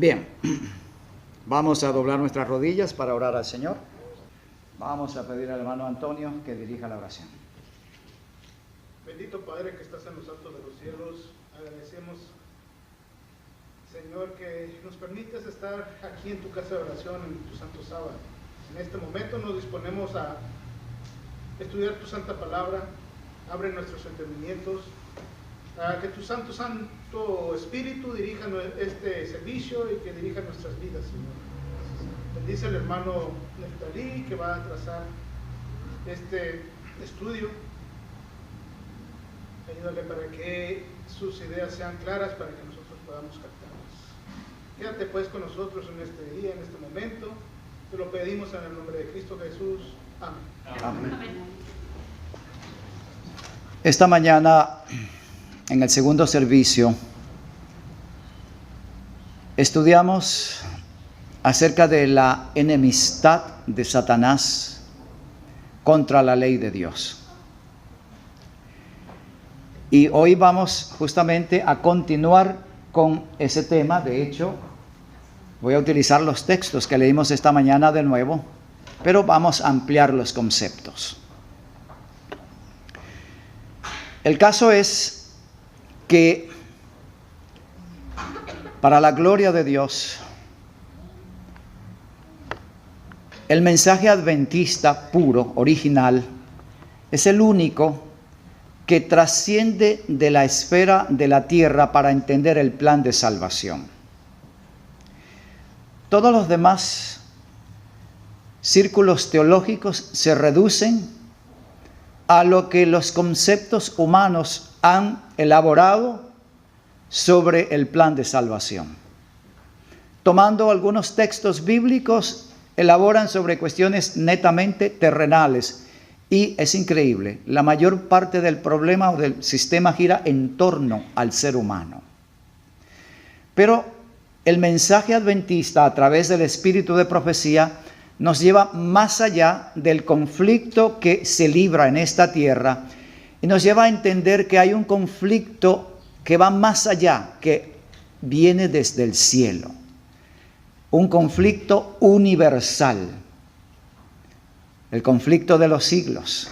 Bien, vamos a doblar nuestras rodillas para orar al Señor. Vamos a pedir al hermano Antonio que dirija la oración. Bendito Padre que estás en los altos de los cielos, agradecemos, Señor, que nos permites estar aquí en tu casa de oración, en tu santo sábado. En este momento nos disponemos a estudiar tu santa palabra. Abre nuestros entendimientos, a que tu santo Espíritu dirija este servicio y que dirija nuestras vidas, Señor. Bendice al hermano Neftalí que va a trazar este estudio. Ayúdale para que sus ideas sean claras, para que nosotros podamos captarlas. Quédate pues con nosotros en este día, en este momento. Te lo pedimos en el nombre de Cristo Jesús. Amén. Amén. Esta mañana, en el segundo servicio, estudiamos acerca de la enemistad de Satanás contra la ley de Dios. Y hoy vamos justamente a continuar con ese tema. De hecho, voy a utilizar los textos que leímos esta mañana de nuevo, pero vamos a ampliar los conceptos. El caso es que, para la gloria de Dios, el mensaje adventista puro, original, es el único que trasciende de la esfera de la tierra para entender el plan de salvación. Todos los demás círculos teológicos se reducen a lo que los conceptos humanos han elaborado sobre el plan de salvación. Tomando algunos textos bíblicos, elaboran sobre cuestiones netamente terrenales. Y es increíble, la mayor parte del problema o del sistema gira en torno al ser humano. Pero el mensaje adventista, a través del espíritu de profecía, nos lleva más allá del conflicto que se libra en esta tierra y nos lleva a entender que hay un conflicto que va más allá, que viene desde el cielo. Un conflicto universal. El conflicto de los siglos,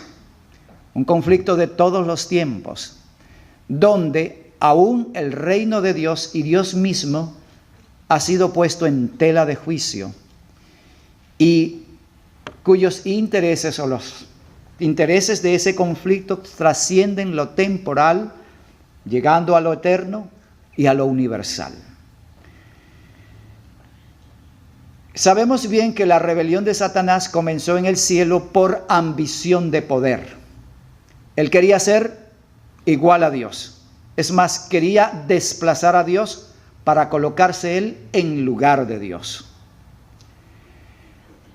un conflicto de todos los tiempos, donde aún el reino de Dios y Dios mismo ha sido puesto en tela de juicio y cuyos intereses o los intereses de ese conflicto trascienden lo temporal, llegando a lo eterno y a lo universal. Sabemos bien que la rebelión de Satanás comenzó en el cielo por ambición de poder. Él quería ser igual a Dios. Es más, quería desplazar a Dios para colocarse él en lugar de Dios.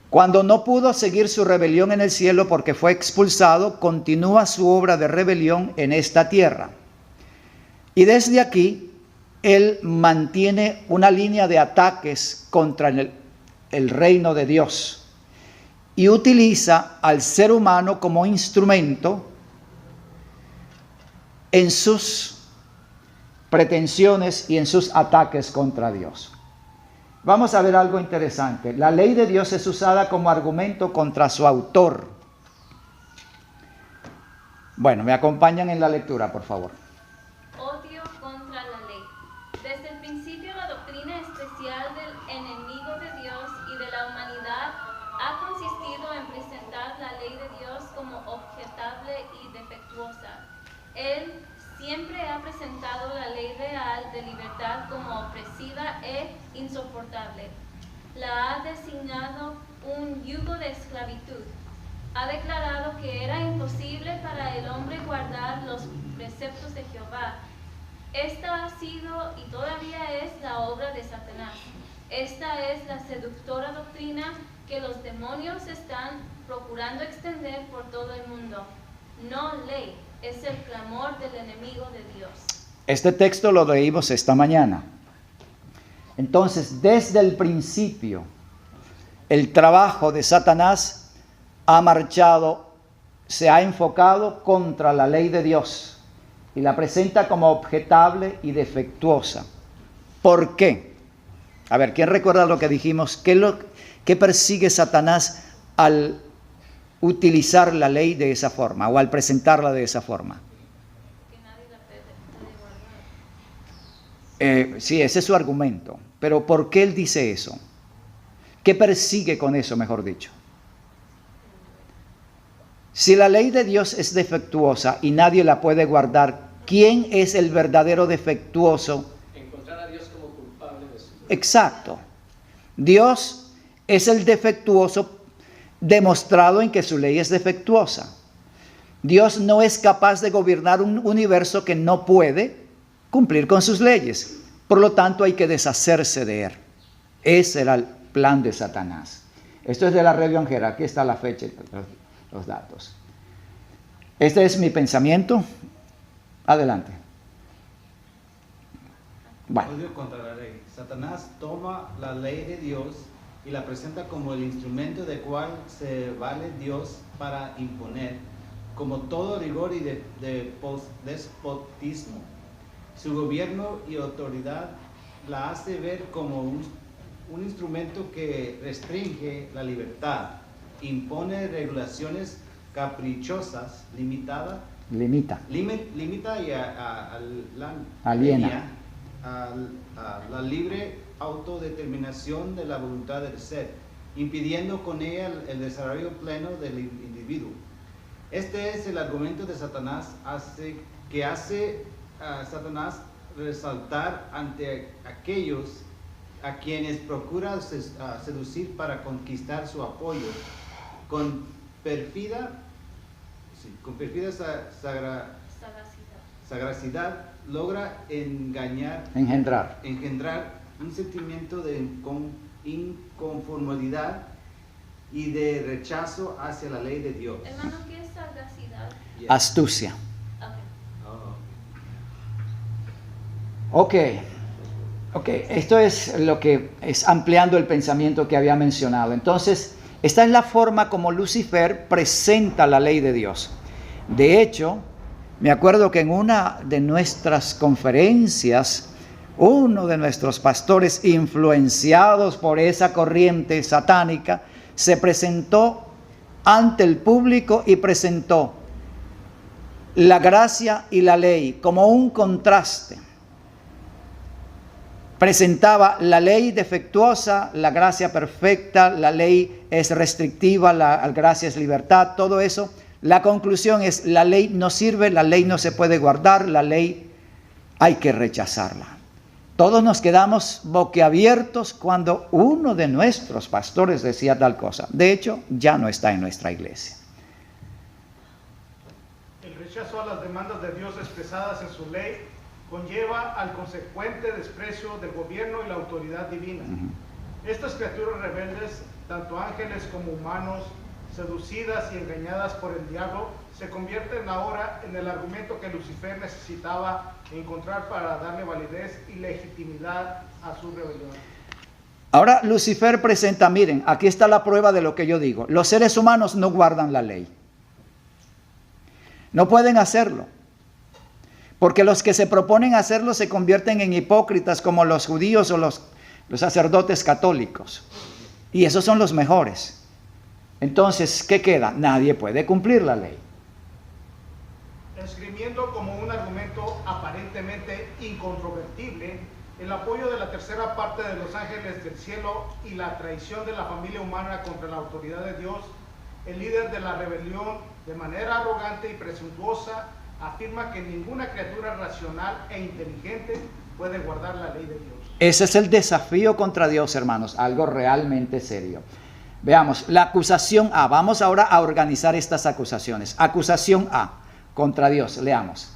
Cuando no pudo seguir su rebelión en el cielo porque fue expulsado, continúa su obra de rebelión en esta tierra. Y desde aquí, él mantiene una línea de ataques contra el reino de Dios y utiliza al ser humano como instrumento en sus pretensiones y en sus ataques contra Dios. Vamos a ver algo interesante. La ley de Dios es usada como argumento contra su autor. Bueno, me acompañan en la lectura, por favor. Odio contra la ley. Desde el principio, la doctrina especial del enemigo de Dios y de la humanidad ha consistido en presentar la ley de Dios como objetable y defectuosa. Él siempre ha presentado la ley real de libertad como opresiva e insoportable. La ha designado un yugo de esclavitud. Ha declarado que era imposible para el hombre guardar los preceptos de Jehová. Esta ha sido y todavía es la obra de Satanás. Esta es la seductora doctrina que los demonios están procurando extender por todo el mundo. No ley, es el clamor del enemigo de Dios. Este texto lo leímos esta mañana. Entonces, desde el principio, el trabajo de Satanás ha marchado, se ha enfocado contra la ley de Dios y la presenta como objetable y defectuosa. ¿Por qué? A ver, ¿quién recuerda lo que dijimos? ¿Qué persigue Satanás al utilizar la ley de esa forma o al presentarla de esa forma? Que nadie la puede guardar. Sí, ese es su argumento. Pero ¿por qué él dice eso? ¿Qué persigue con eso, mejor dicho? Si la ley de Dios es defectuosa y nadie la puede guardar, ¿quién es el verdadero defectuoso? Encontrar a Dios como culpable de su... Exacto. Dios es el defectuoso demostrado en que su ley es defectuosa. Dios no es capaz de gobernar un universo que no puede cumplir con sus leyes. Por lo tanto, hay que deshacerse de él. Ese era el plan de Satanás. Esto es de la Red Evangélica. Aquí está la fecha y los datos. Este es mi pensamiento. Adelante. Bueno. Odio contra la ley. Satanás toma la ley de Dios y la presenta como el instrumento de cual se vale Dios para imponer, como todo rigor y despotismo. Su gobierno y autoridad la hace ver como un instrumento que restringe la libertad, impone regulaciones caprichosas, limita y aliena a la libre autodeterminación de la voluntad del ser, impidiendo con ella el desarrollo pleno del individuo. Este es el argumento de Satanás que hace a Satanás resaltar ante aquellos a quienes procura seducir para conquistar su apoyo. Con perfida sagacidad logra engendrar un sentimiento de inconformidad y de rechazo hacia la ley de Dios. Hermano, ¿qué es sagacidad? Astucia. Ok. Ok, esto es lo que es ampliando el pensamiento que había mencionado. Entonces, esta es la forma como Lucifer presenta la ley de Dios. De hecho, me acuerdo que en una de nuestras conferencias, uno de nuestros pastores, influenciados por esa corriente satánica, se presentó ante el público y presentó la gracia y la ley como un contraste. Presentaba la ley defectuosa, la gracia perfecta, la ley es restrictiva, la gracia es libertad, todo eso. La conclusión es, la ley no sirve, la ley no se puede guardar, la ley hay que rechazarla. Todos nos quedamos boquiabiertos cuando uno de nuestros pastores decía tal cosa. De hecho, ya no está en nuestra iglesia. El rechazo a las demandas de Dios expresadas en su ley conlleva al consecuente desprecio del gobierno y la autoridad divina. Estas criaturas rebeldes, tanto ángeles como humanos, seducidas y engañadas por el diablo, se convierten ahora en el argumento que Lucifer necesitaba encontrar para darle validez y legitimidad a su rebelión. Ahora Lucifer presenta, miren, aquí está la prueba de lo que yo digo. Los seres humanos no guardan la ley. No pueden hacerlo. Porque los que se proponen hacerlo se convierten en hipócritas como los judíos o los sacerdotes católicos. Y esos son los mejores. Entonces, ¿qué queda? Nadie puede cumplir la ley. Esgrimiendo como un argumento aparentemente incontrovertible el apoyo de la tercera parte de los ángeles del cielo y la traición de la familia humana contra la autoridad de Dios, el líder de la rebelión, de manera arrogante y presuntuosa, afirma que ninguna criatura racional e inteligente puede guardar la ley de Dios. Ese es el desafío contra Dios, hermanos, algo realmente serio. Veamos, la acusación A. Vamos ahora a organizar estas acusaciones. Acusación A contra Dios, leamos.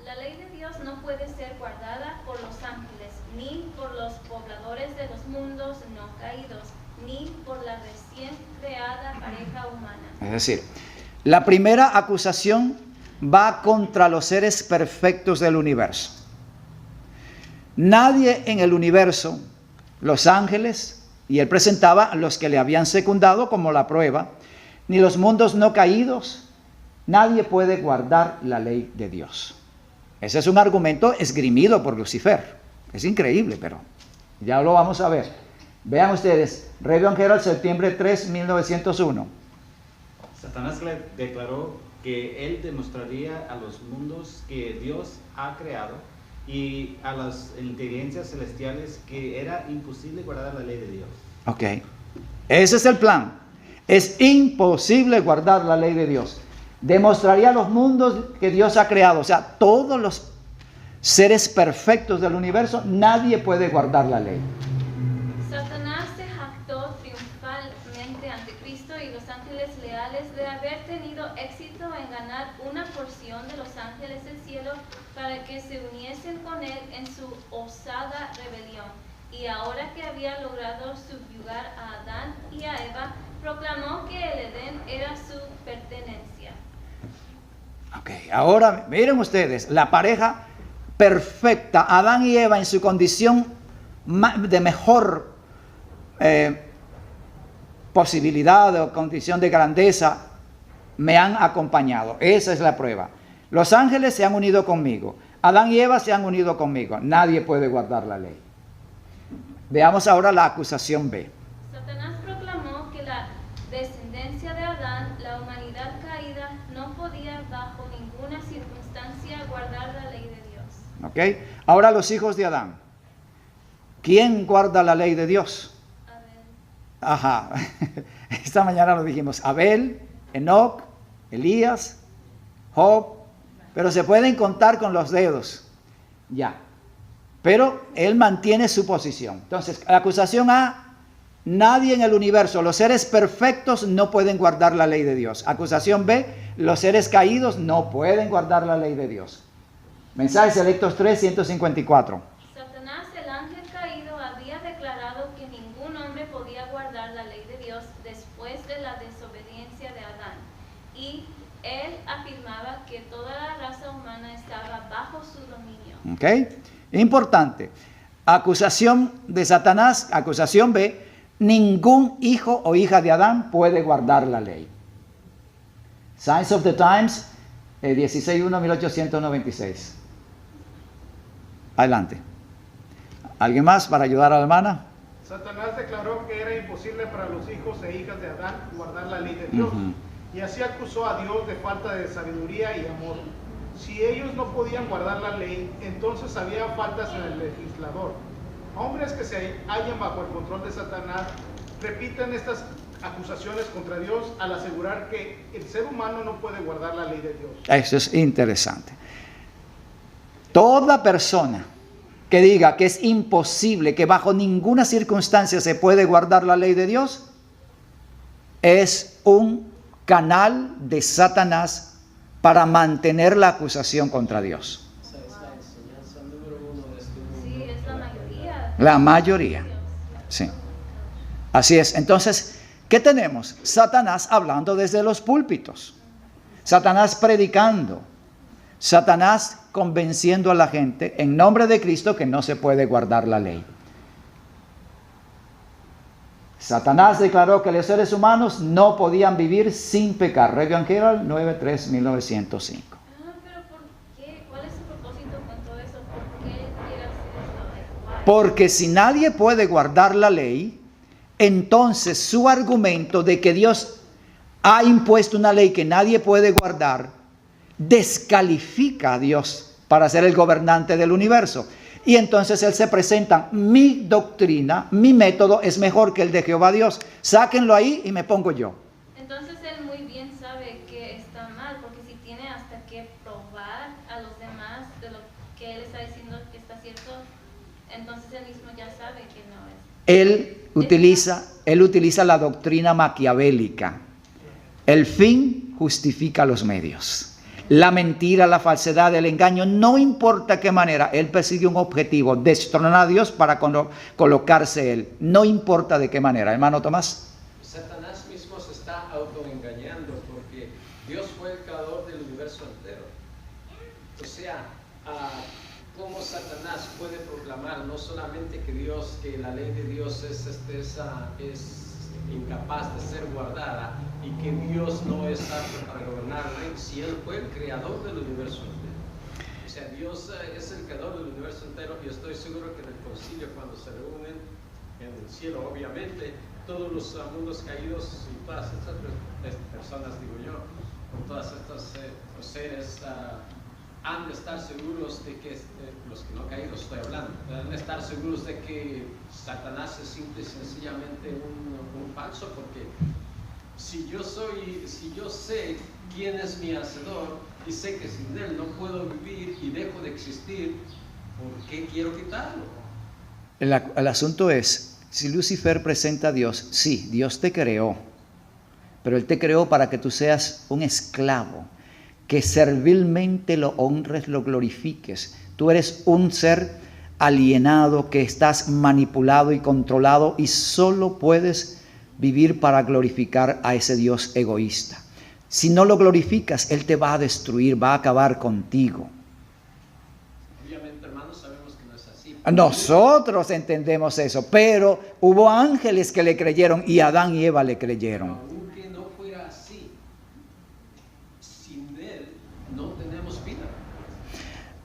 La ley de Dios no puede ser guardada por los ángeles, ni por los pobladores de los mundos no caídos, ni por la recién creada pareja humana. Es decir, la primera acusación va contra los seres perfectos del universo. Nadie en el universo, los ángeles, y él presentaba los que le habían secundado como la prueba, ni los mundos no caídos, nadie puede guardar la ley de Dios. Ese es un argumento esgrimido por Lucifer. Es increíble, pero Ya lo vamos a ver. Vean ustedes, Reverend Herald, septiembre 3, 1901. Satanás declaró que él demostraría a los mundos que Dios ha creado y a las inteligencias celestiales que era imposible guardar la ley de Dios. Ok, ese es el plan. Es imposible guardar la ley de Dios. Demostraría a los mundos que Dios ha creado, o sea, todos los seres perfectos del universo, nadie puede guardar la ley. Satanás se jactó triunfalmente ante Cristo y los ángeles leales de haber tenido éxito en ganar una porción de los ángeles del cielo para que se uniesen con él en su osada rebelión. Y ahora que había logrado subyugar a Adán y a Eva, proclamó que el Edén era su pertenencia. Ok, ahora miren ustedes, la pareja perfecta, Adán y Eva en su condición de mejor posibilidad o condición de grandeza, me han acompañado. Esa es la prueba. Los ángeles se han unido conmigo, Adán y Eva se han unido conmigo. Nadie puede guardar la ley. Veamos ahora la acusación B. Satanás proclamó que la descendencia de Adán, la humanidad caída, no podía bajo ninguna circunstancia guardar la ley de Dios. ¿Ok? Ahora los hijos de Adán. ¿Quién guarda la ley de Dios? Abel. Ajá. Esta mañana lo dijimos. Abel, Enoc, Elías, Job. Pero se pueden contar con los dedos. Ya. Pero él mantiene su posición. Entonces, la acusación A, nadie en el universo, los seres perfectos no pueden guardar la ley de Dios. Acusación B, los seres caídos no pueden guardar la ley de Dios. Mensajes Selectos 3, 154. Satanás, el ángel caído, había declarado que ningún hombre podía guardar la ley de Dios después de la desobediencia de Adán. Y él afirmaba que toda la raza humana estaba bajo su dominio. ¿Ok? Importante. Acusación de Satanás, acusación B, ningún hijo o hija de Adán puede guardar la ley. Signs of the Times, 16-1, 1896. Adelante. ¿Alguien más para ayudar a la hermana? Satanás declaró que era imposible para los hijos e hijas de Adán guardar la ley de Dios. Y así acusó a Dios de falta de sabiduría y amor. Si ellos no podían guardar la ley, entonces había faltas en el legislador. Hombres que se hallan bajo el control de Satanás repiten estas acusaciones contra Dios al asegurar que el ser humano no puede guardar la ley de Dios. Eso es interesante. Toda persona que diga que es imposible, que bajo ninguna circunstancia se puede guardar la ley de Dios, es un canal de Satanás para mantener la acusación contra Dios. Esa es la enseñanza número 1 de este mundo. Sí, es la mayoría. La mayoría. Sí. Así es. Entonces, ¿qué tenemos? Satanás hablando desde los púlpitos. Satanás predicando. Satanás convenciendo a la gente en nombre de Cristo que no se puede guardar la ley. Satanás declaró que los seres humanos no podían vivir sin pecar. Reverend Herald 9.3, 1905. Pero ¿por qué? ¿Cuál es su propósito con todo eso? ¿Por qué quiere hacer esto? Porque si nadie puede guardar la ley, entonces su argumento de que Dios ha impuesto una ley que nadie puede guardar, descalifica a Dios para ser el gobernante del universo. Y entonces él se presenta, mi doctrina, mi método es mejor que el de Jehová Dios. Sáquenlo ahí y me pongo yo. Entonces él muy bien sabe que está mal, porque si tiene hasta que probar a los demás de lo que él está diciendo que está cierto, entonces él mismo ya sabe que no es. Él utiliza la doctrina maquiavélica. El fin justifica los medios. La mentira, la falsedad, el engaño, no importa qué manera, él persigue un objetivo, destronar a Dios para colocarse él. No importa de qué manera. Hermano Tomás. Satanás mismo se está autoengañando porque Dios fue el creador del universo entero. O sea, ¿cómo Satanás puede proclamar no solamente que la ley de Dios es incapaz de ser guardada y que Dios no es apto para gobernar, si Él fue el creador del universo entero? O sea, Dios es el creador del universo entero y estoy seguro que en el concilio, cuando se reúnen en el cielo, obviamente, todos los mundos caídos y todas estas personas, digo yo, con todas estas seres, han de estar seguros de que, los que no caídos estoy hablando, han de estar seguros de que Satanás es simple y sencillamente un falso, porque si yo sé quién es mi hacedor y sé que sin él no puedo vivir y dejo de existir, ¿por qué quiero quitarlo? El asunto es, si Lucifer presenta a Dios, sí, Dios te creó, pero Él te creó para que tú seas un esclavo, que servilmente lo honres, lo glorifiques. Tú eres un ser alienado, que estás manipulado y controlado y solo puedes vivir para glorificar a ese Dios egoísta. Si no lo glorificas, Él te va a destruir, va a acabar contigo. Obviamente, hermanos, sabemos que no es así. Nosotros entendemos eso, pero hubo ángeles que le creyeron y Adán y Eva le creyeron. Aunque no fuera así, sin él no tenemos vida.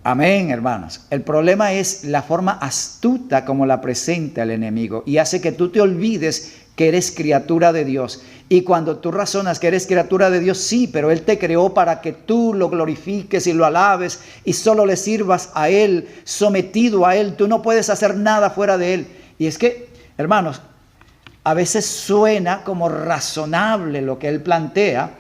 Amén, hermanos. El problema es la forma astuta como la presenta el enemigo y hace que tú te olvides que eres criatura de Dios. Y cuando tú razonas que eres criatura de Dios, sí, pero Él te creó para que tú lo glorifiques y lo alabes y solo le sirvas a Él, sometido a Él. Tú no puedes hacer nada fuera de Él. Y es que, hermanos, a veces suena como razonable lo que Él plantea,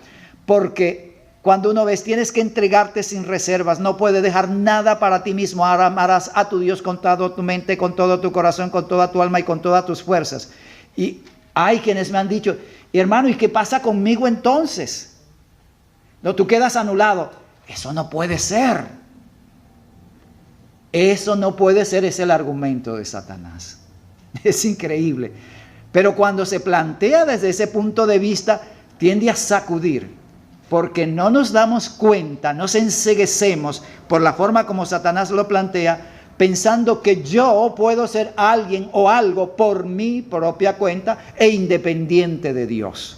porque cuando uno ves, tienes que entregarte sin reservas, no puedes dejar nada para ti mismo. Ahora amarás a tu Dios con toda tu mente, con todo tu corazón, con toda tu alma y con todas tus fuerzas. Y hay quienes me han dicho, hermano, ¿y qué pasa conmigo entonces? No, tú quedas anulado. Eso no puede ser. Eso no puede ser, es el argumento de Satanás. Es increíble. Pero cuando se plantea desde ese punto de vista, tiende a sacudir. Porque no nos damos cuenta, nos enceguecemos por la forma como Satanás lo plantea, pensando que yo puedo ser alguien o algo por mi propia cuenta e independiente de Dios.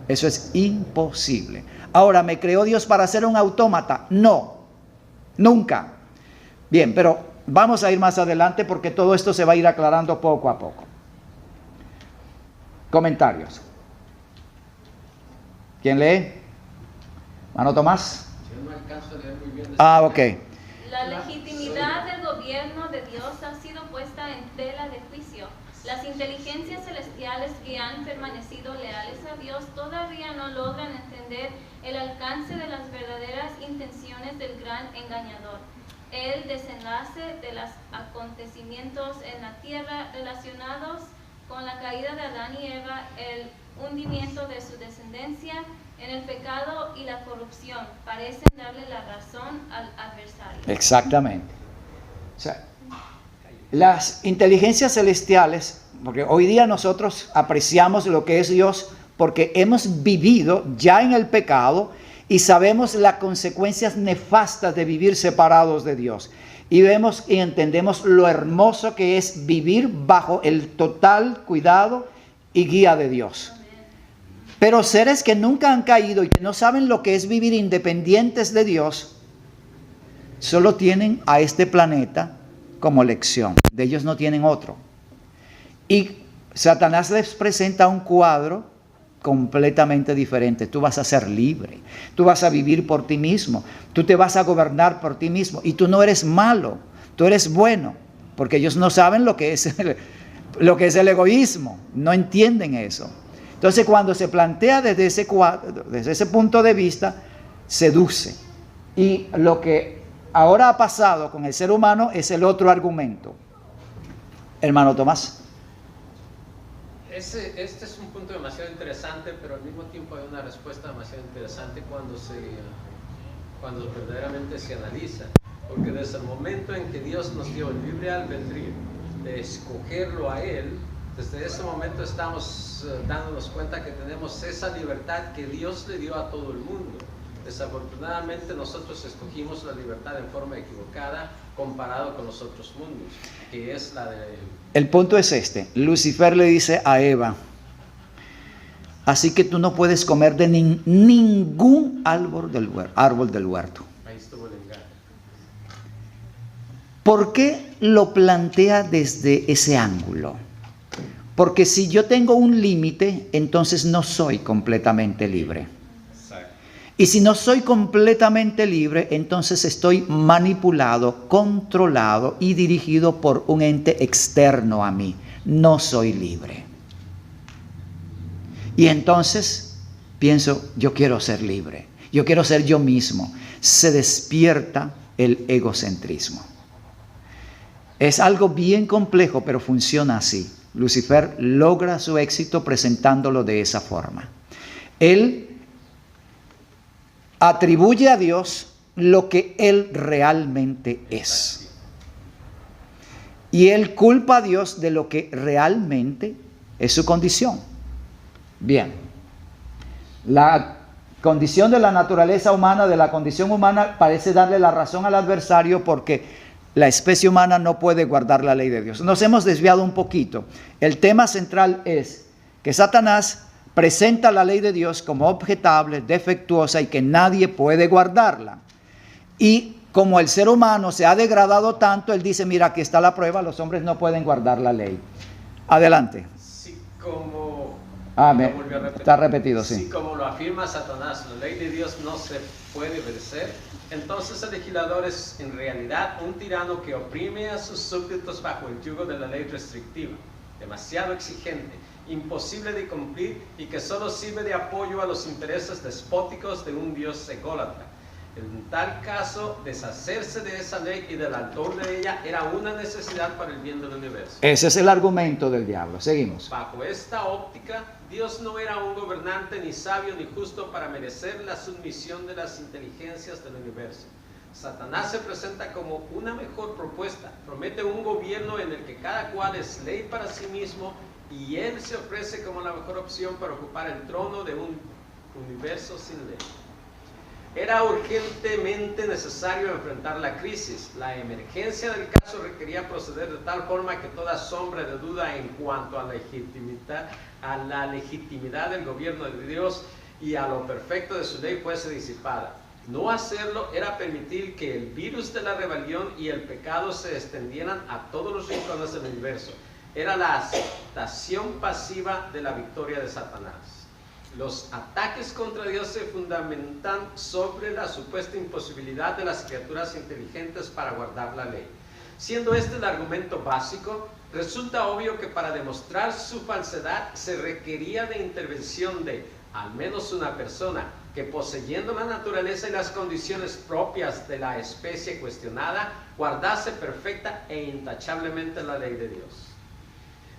Eso es imposible. Ahora, ¿me creó Dios para ser un autómata? No, nunca. Bien, pero vamos a ir más adelante porque todo esto se va a ir aclarando poco a poco. Comentarios. ¿Quién lee? ¿Mano Tomás? Yo no alcanzo a leer muy bien. Ok. La legitimidad del gobierno de Dios ha sido puesta en tela de juicio. Las inteligencias celestiales que han permanecido leales a Dios todavía no logran entender el alcance de las verdaderas intenciones del gran engañador. El desenlace de los acontecimientos en la tierra relacionados con la caída de Adán y Eva, el hundimiento de su descendencia en el pecado y la corrupción, parecen darle la razón al adversario. Exactamente. O sea, las inteligencias celestiales, porque hoy día nosotros apreciamos lo que es Dios porque hemos vivido ya en el pecado y sabemos las consecuencias nefastas de vivir separados de Dios. Y vemos y entendemos lo hermoso que es vivir bajo el total cuidado y guía de Dios. Pero seres que nunca han caído y que no saben lo que es vivir independientes de Dios, solo tienen a este planeta como lección. De ellos no tienen otro. Y Satanás les presenta un cuadro completamente diferente. Tú vas a ser libre. Tú vas a vivir por ti mismo. Tú te vas a gobernar por ti mismo. Y tú no eres malo. Tú eres bueno. Porque ellos no saben lo que es el egoísmo. No entienden eso. Entonces, cuando se plantea desde ese punto de vista, seduce. Y lo que ahora ha pasado con el ser humano es el otro argumento. Hermano Tomás. Este es un punto demasiado interesante, pero al mismo tiempo hay una respuesta demasiado interesante cuando verdaderamente se analiza. Porque desde el momento en que Dios nos dio el libre albedrío de escogerlo a Él, desde ese momento estamos dándonos cuenta que tenemos esa libertad que Dios le dio a todo el mundo. Desafortunadamente nosotros escogimos la libertad en forma equivocada comparado con los otros mundos, que es la de... El punto es este. Lucifer le dice a Eva, así que tú no puedes comer de ningún árbol del huerto. Ahí estuvo el engaño. ¿Por qué lo plantea desde ese ángulo? Porque si yo tengo un límite, entonces no soy completamente libre. Y si no soy completamente libre, entonces estoy manipulado, controlado y dirigido por un ente externo a mí. No soy libre. Y entonces pienso, yo quiero ser libre. Yo quiero ser yo mismo. Se despierta el egocentrismo. Es algo bien complejo, pero funciona así. Lucifer logra su éxito presentándolo de esa forma. Él atribuye a Dios lo que Él realmente es. Y Él culpa a Dios de lo que realmente es su condición. Bien. La condición de la naturaleza humana, de la condición humana, parece darle la razón al adversario porque la especie humana no puede guardar la ley de Dios. Nos hemos desviado un poquito. El tema central es que Satanás presenta la ley de Dios como objetable, defectuosa y que nadie puede guardarla. Y como el ser humano se ha degradado tanto, él dice, mira, aquí está la prueba, los hombres no pueden guardar la ley. Adelante. Sí, como... está repetido, sí. Sí, como lo afirma Satanás, la ley de Dios no se puede obedecer. Entonces el legislador es en realidad un tirano que oprime a sus súbditos bajo el yugo de la ley restrictiva, demasiado exigente, imposible de cumplir y que solo sirve de apoyo a los intereses despóticos de un Dios ególatra. En tal caso, deshacerse de esa ley y del autor de ella era una necesidad para el bien del universo. Ese es el argumento del diablo. Seguimos. Bajo esta óptica, Dios no era un gobernante ni sabio ni justo para merecer la sumisión de las inteligencias del universo. Satanás se presenta como una mejor propuesta. Promete un gobierno en el que cada cual es ley para sí mismo y él se ofrece como la mejor opción para ocupar el trono de un universo sin ley. Era urgentemente necesario enfrentar la crisis. La emergencia del caso requería proceder de tal forma que toda sombra de duda en cuanto a la legitimidad del gobierno de Dios y a lo perfecto de su ley fuese disipada. No hacerlo era permitir que el virus de la rebelión y el pecado se extendieran a todos los rincones del universo. Era la aceptación pasiva de la victoria de Satanás. Los ataques contra Dios se fundamentan sobre la supuesta imposibilidad de las criaturas inteligentes para guardar la ley. Siendo este el argumento básico, resulta obvio que para demostrar su falsedad se requería de intervención de al menos una persona que, poseyendo la naturaleza y las condiciones propias de la especie cuestionada, guardase perfecta e intachablemente la ley de Dios.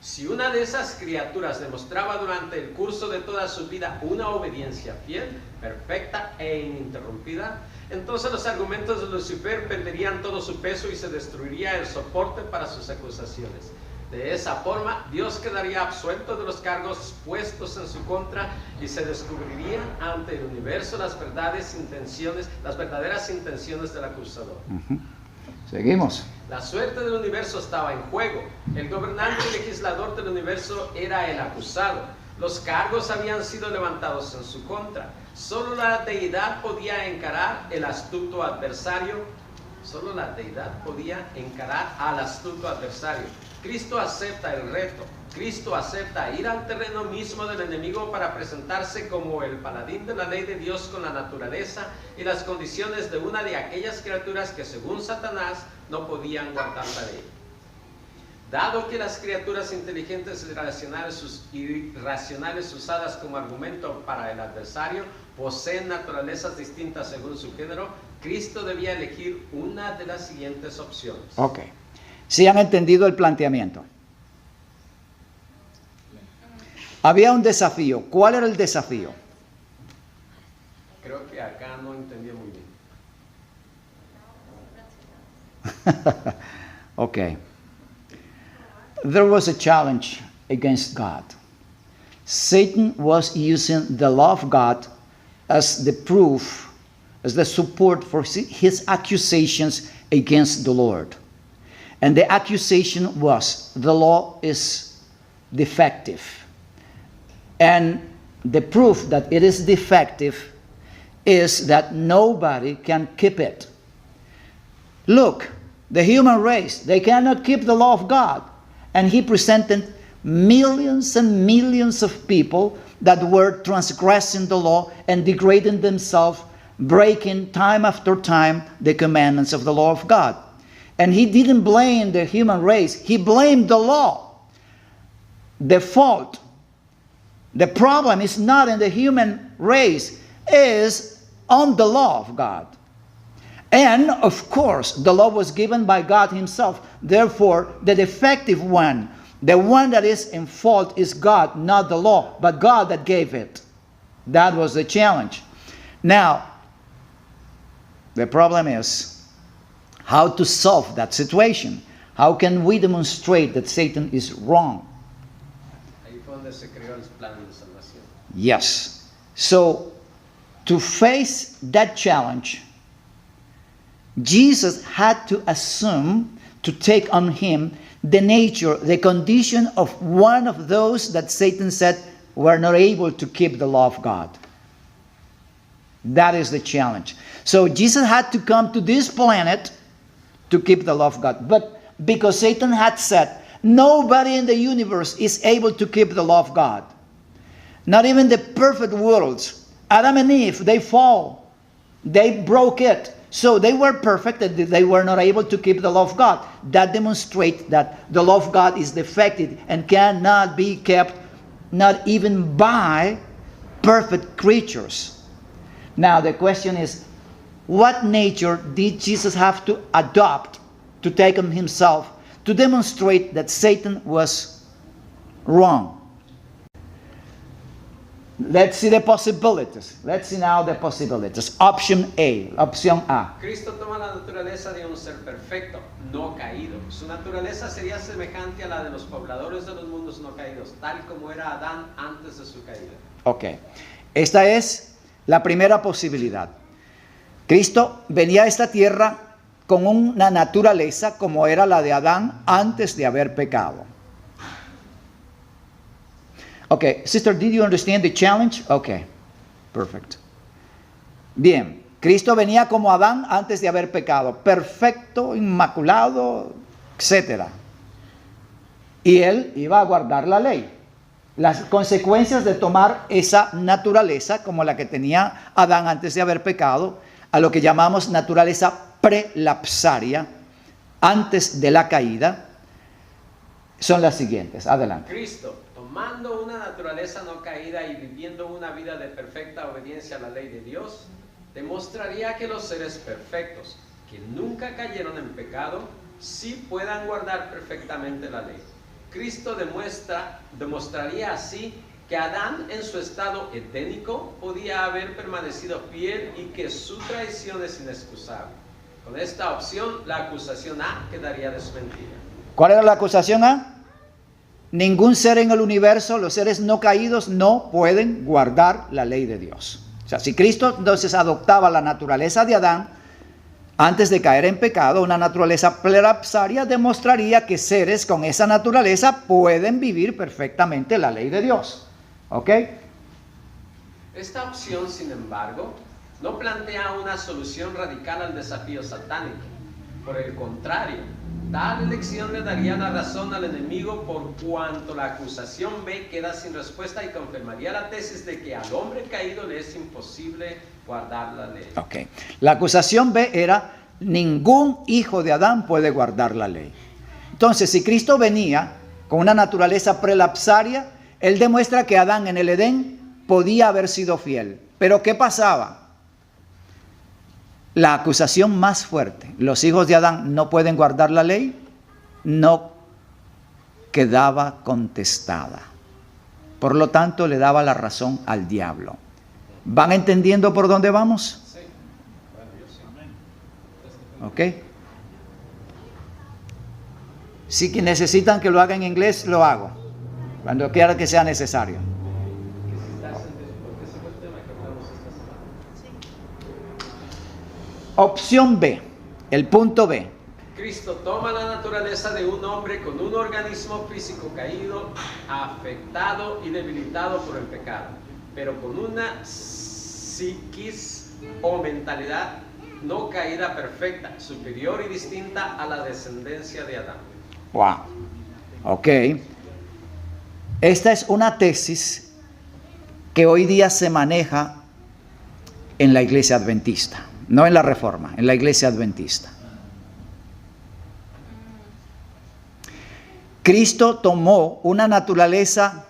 Si una de esas criaturas demostraba durante el curso de toda su vida una obediencia fiel, perfecta e ininterrumpida, entonces los argumentos de Lucifer perderían todo su peso y se destruiría el soporte para sus acusaciones. De esa forma, Dios quedaría absuelto de los cargos puestos en su contra y se descubrirían ante el universo las verdaderas intenciones del acusador. Seguimos. La suerte del universo estaba en juego. El gobernante y legislador del universo era el acusado. Los cargos habían sido levantados en su contra. Solo la deidad podía encarar el astuto adversario. Solo la deidad podía encarar al astuto adversario. Cristo acepta el reto. Cristo acepta ir al terreno mismo del enemigo para presentarse como el paladín de la ley de Dios con la naturaleza y las condiciones de una de aquellas criaturas que, según Satanás, no podían guardar la ley. Dado que las criaturas inteligentes y racionales usadas como argumento para el adversario poseen naturalezas distintas según su género, Cristo debía elegir una de las siguientes opciones. Ok. ¿Sí han entendido el planteamiento? Había un desafío. ¿Cuál era el desafío? Creo que acá no entendí muy bien. Okay. There was a challenge against God. Satan was using the law of God as the proof, as the support for his accusations against the Lord. And the accusation was, the law is defective. And the proof that it is defective is that nobody can keep it. Look, the human race, they cannot keep the law of God. And he presented millions and millions of people that were transgressing the law and degrading themselves, breaking time after time the commandments of the law of God. And he didn't blame the human race, he blamed the law. The fault, the problem is not in the human race, is on the law of God. And of course, the law was given by God himself. Therefore, the defective one, the one that is in fault, is God, not the law, but God that gave it. That was the challenge. Now, the problem is how to solve that situation. How can we demonstrate that Satan is wrong? Ahí fue donde se creó el plan de salvación. Yes. So, to face that challenge, Jesus had to assume, to take on him the nature, the condition of one of those that Satan said were not able to keep the law of God. That is the challenge. So Jesus had to come to this planet to keep the law of God. But because Satan had said, nobody in the universe is able to keep the law of God. Not even the perfect worlds. Adam and Eve, they fall. They broke it. So they were perfect, and they were not able to keep the law of God. That demonstrates that the law of God is defective and cannot be kept, not even by perfect creatures. Now the question is, what nature did Jesus have to adopt to take on himself to demonstrate that Satan was wrong? Let's see the possibilities. Let's see now the possibilities. Option A. Opción A. Cristo toma la naturaleza de un ser perfecto, no caído. Su naturaleza sería semejante a la de los pobladores de los mundos no caídos, tal como era Adán antes de su caída. Ok. Esta es la primera posibilidad. Cristo venía a esta tierra con una naturaleza como era la de Adán antes de haber pecado. Okay, sister, did you understand the challenge? Okay, perfect. Bien, Cristo venía como Adán antes de haber pecado, perfecto, inmaculado, etc. Y él iba a guardar la ley. Las consecuencias de tomar esa naturaleza, como la que tenía Adán antes de haber pecado, a lo que llamamos naturaleza prelapsaria, antes de la caída, son las siguientes. Adelante. Cristo, tomando una naturaleza no caída y viviendo una vida de perfecta obediencia a la ley de Dios, demostraría que los seres perfectos, que nunca cayeron en pecado, sí puedan guardar perfectamente la ley. Cristo demostraría así que Adán en su estado edénico podía haber permanecido fiel y que su traición es inexcusable. Con esta opción, la acusación A quedaría desmentida. ¿Cuál era la acusación A? Ningún ser en el universo, los seres no caídos, no pueden guardar la ley de Dios. O sea, si Cristo entonces adoptaba la naturaleza de Adán antes de caer en pecado, una naturaleza prelapsaria, demostraría que seres con esa naturaleza pueden vivir perfectamente la ley de Dios. ¿Ok? Esta opción, sin embargo, no plantea una solución radical al desafío satánico. Por el contrario, tal elección le daría la razón al enemigo por cuanto la acusación B queda sin respuesta y confirmaría la tesis de que al hombre caído le es imposible guardar la ley. Ok. La acusación B era: ningún hijo de Adán puede guardar la ley. Entonces, si Cristo venía con una naturaleza prelapsaria, él demuestra que Adán en el Edén podía haber sido fiel. Pero ¿qué pasaba? La acusación más fuerte, los hijos de Adán no pueden guardar la ley, no quedaba contestada. Por lo tanto, le daba la razón al diablo. ¿Van entendiendo por dónde vamos? Sí. Bueno, yo sí. ¿Ok? Si que necesitan que lo haga en inglés, lo hago. Cuando quiera que sea necesario. Porque ese fue el tema que hablamos esta semana. Opción B, el punto B. Cristo toma la naturaleza de un hombre con un organismo físico caído, afectado y debilitado por el pecado, pero con una psiquis o mentalidad no caída perfecta, superior y distinta a la descendencia de Adán. Wow. Ok. Esta es una tesis que hoy día se maneja en la iglesia adventista, no en la Reforma, en la iglesia adventista. Cristo tomó una naturaleza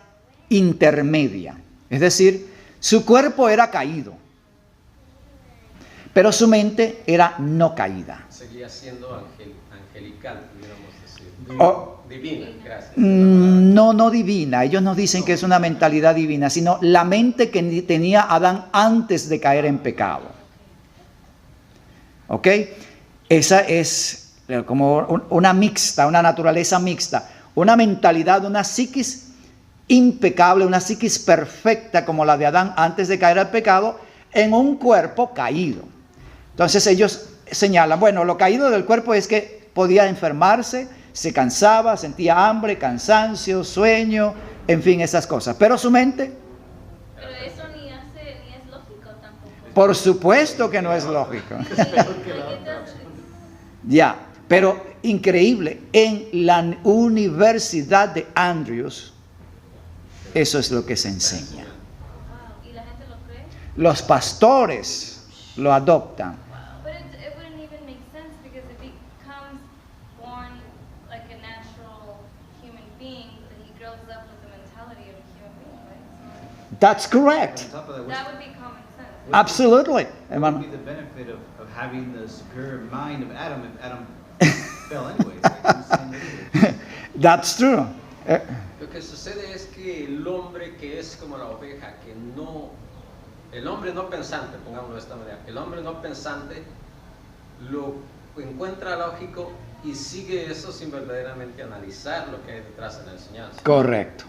intermedia, es decir, su cuerpo era caído, pero su mente era no caída. Seguía siendo angelical, pudiéramos decir. O- Divina, gracias. no divina. Ellos nos dicen que es una mentalidad divina, sino la mente que tenía Adán antes de caer en pecado. ¿Ok? Esa es como una mixta, una naturaleza mixta, una mentalidad, una psiquis impecable, una psiquis perfecta como la de Adán antes de caer al pecado, en un cuerpo caído. Entonces ellos señalan, bueno, lo caído del cuerpo es que podía enfermarse, se cansaba, sentía hambre, cansancio, sueño, en fin, esas cosas. Pero su mente, Pero eso ni es lógico tampoco. por supuesto que no es lógico. Ya, pero increíble, en la Universidad de Andrews, eso es lo que se enseña. Wow, ¿y la gente lo cree? Los pastores lo adoptan. But it wouldn't even make sense because it becomes born like a natural human being, that he grows up with the mentality of a human being, right? That's correct. On top of that, That would be common sense. Absolutely. what hermano. would be the benefit of having the superior mind of Adam if Adam fell anyways? Like you saying earlier. That's true. Lo que sucede es que el hombre que es como la oveja, que no, el hombre no pensante, pongámoslo de esta manera, el hombre no pensante lo encuentra lógico y sigue eso sin verdaderamente analizar lo que hay detrás de la enseñanza. Correcto.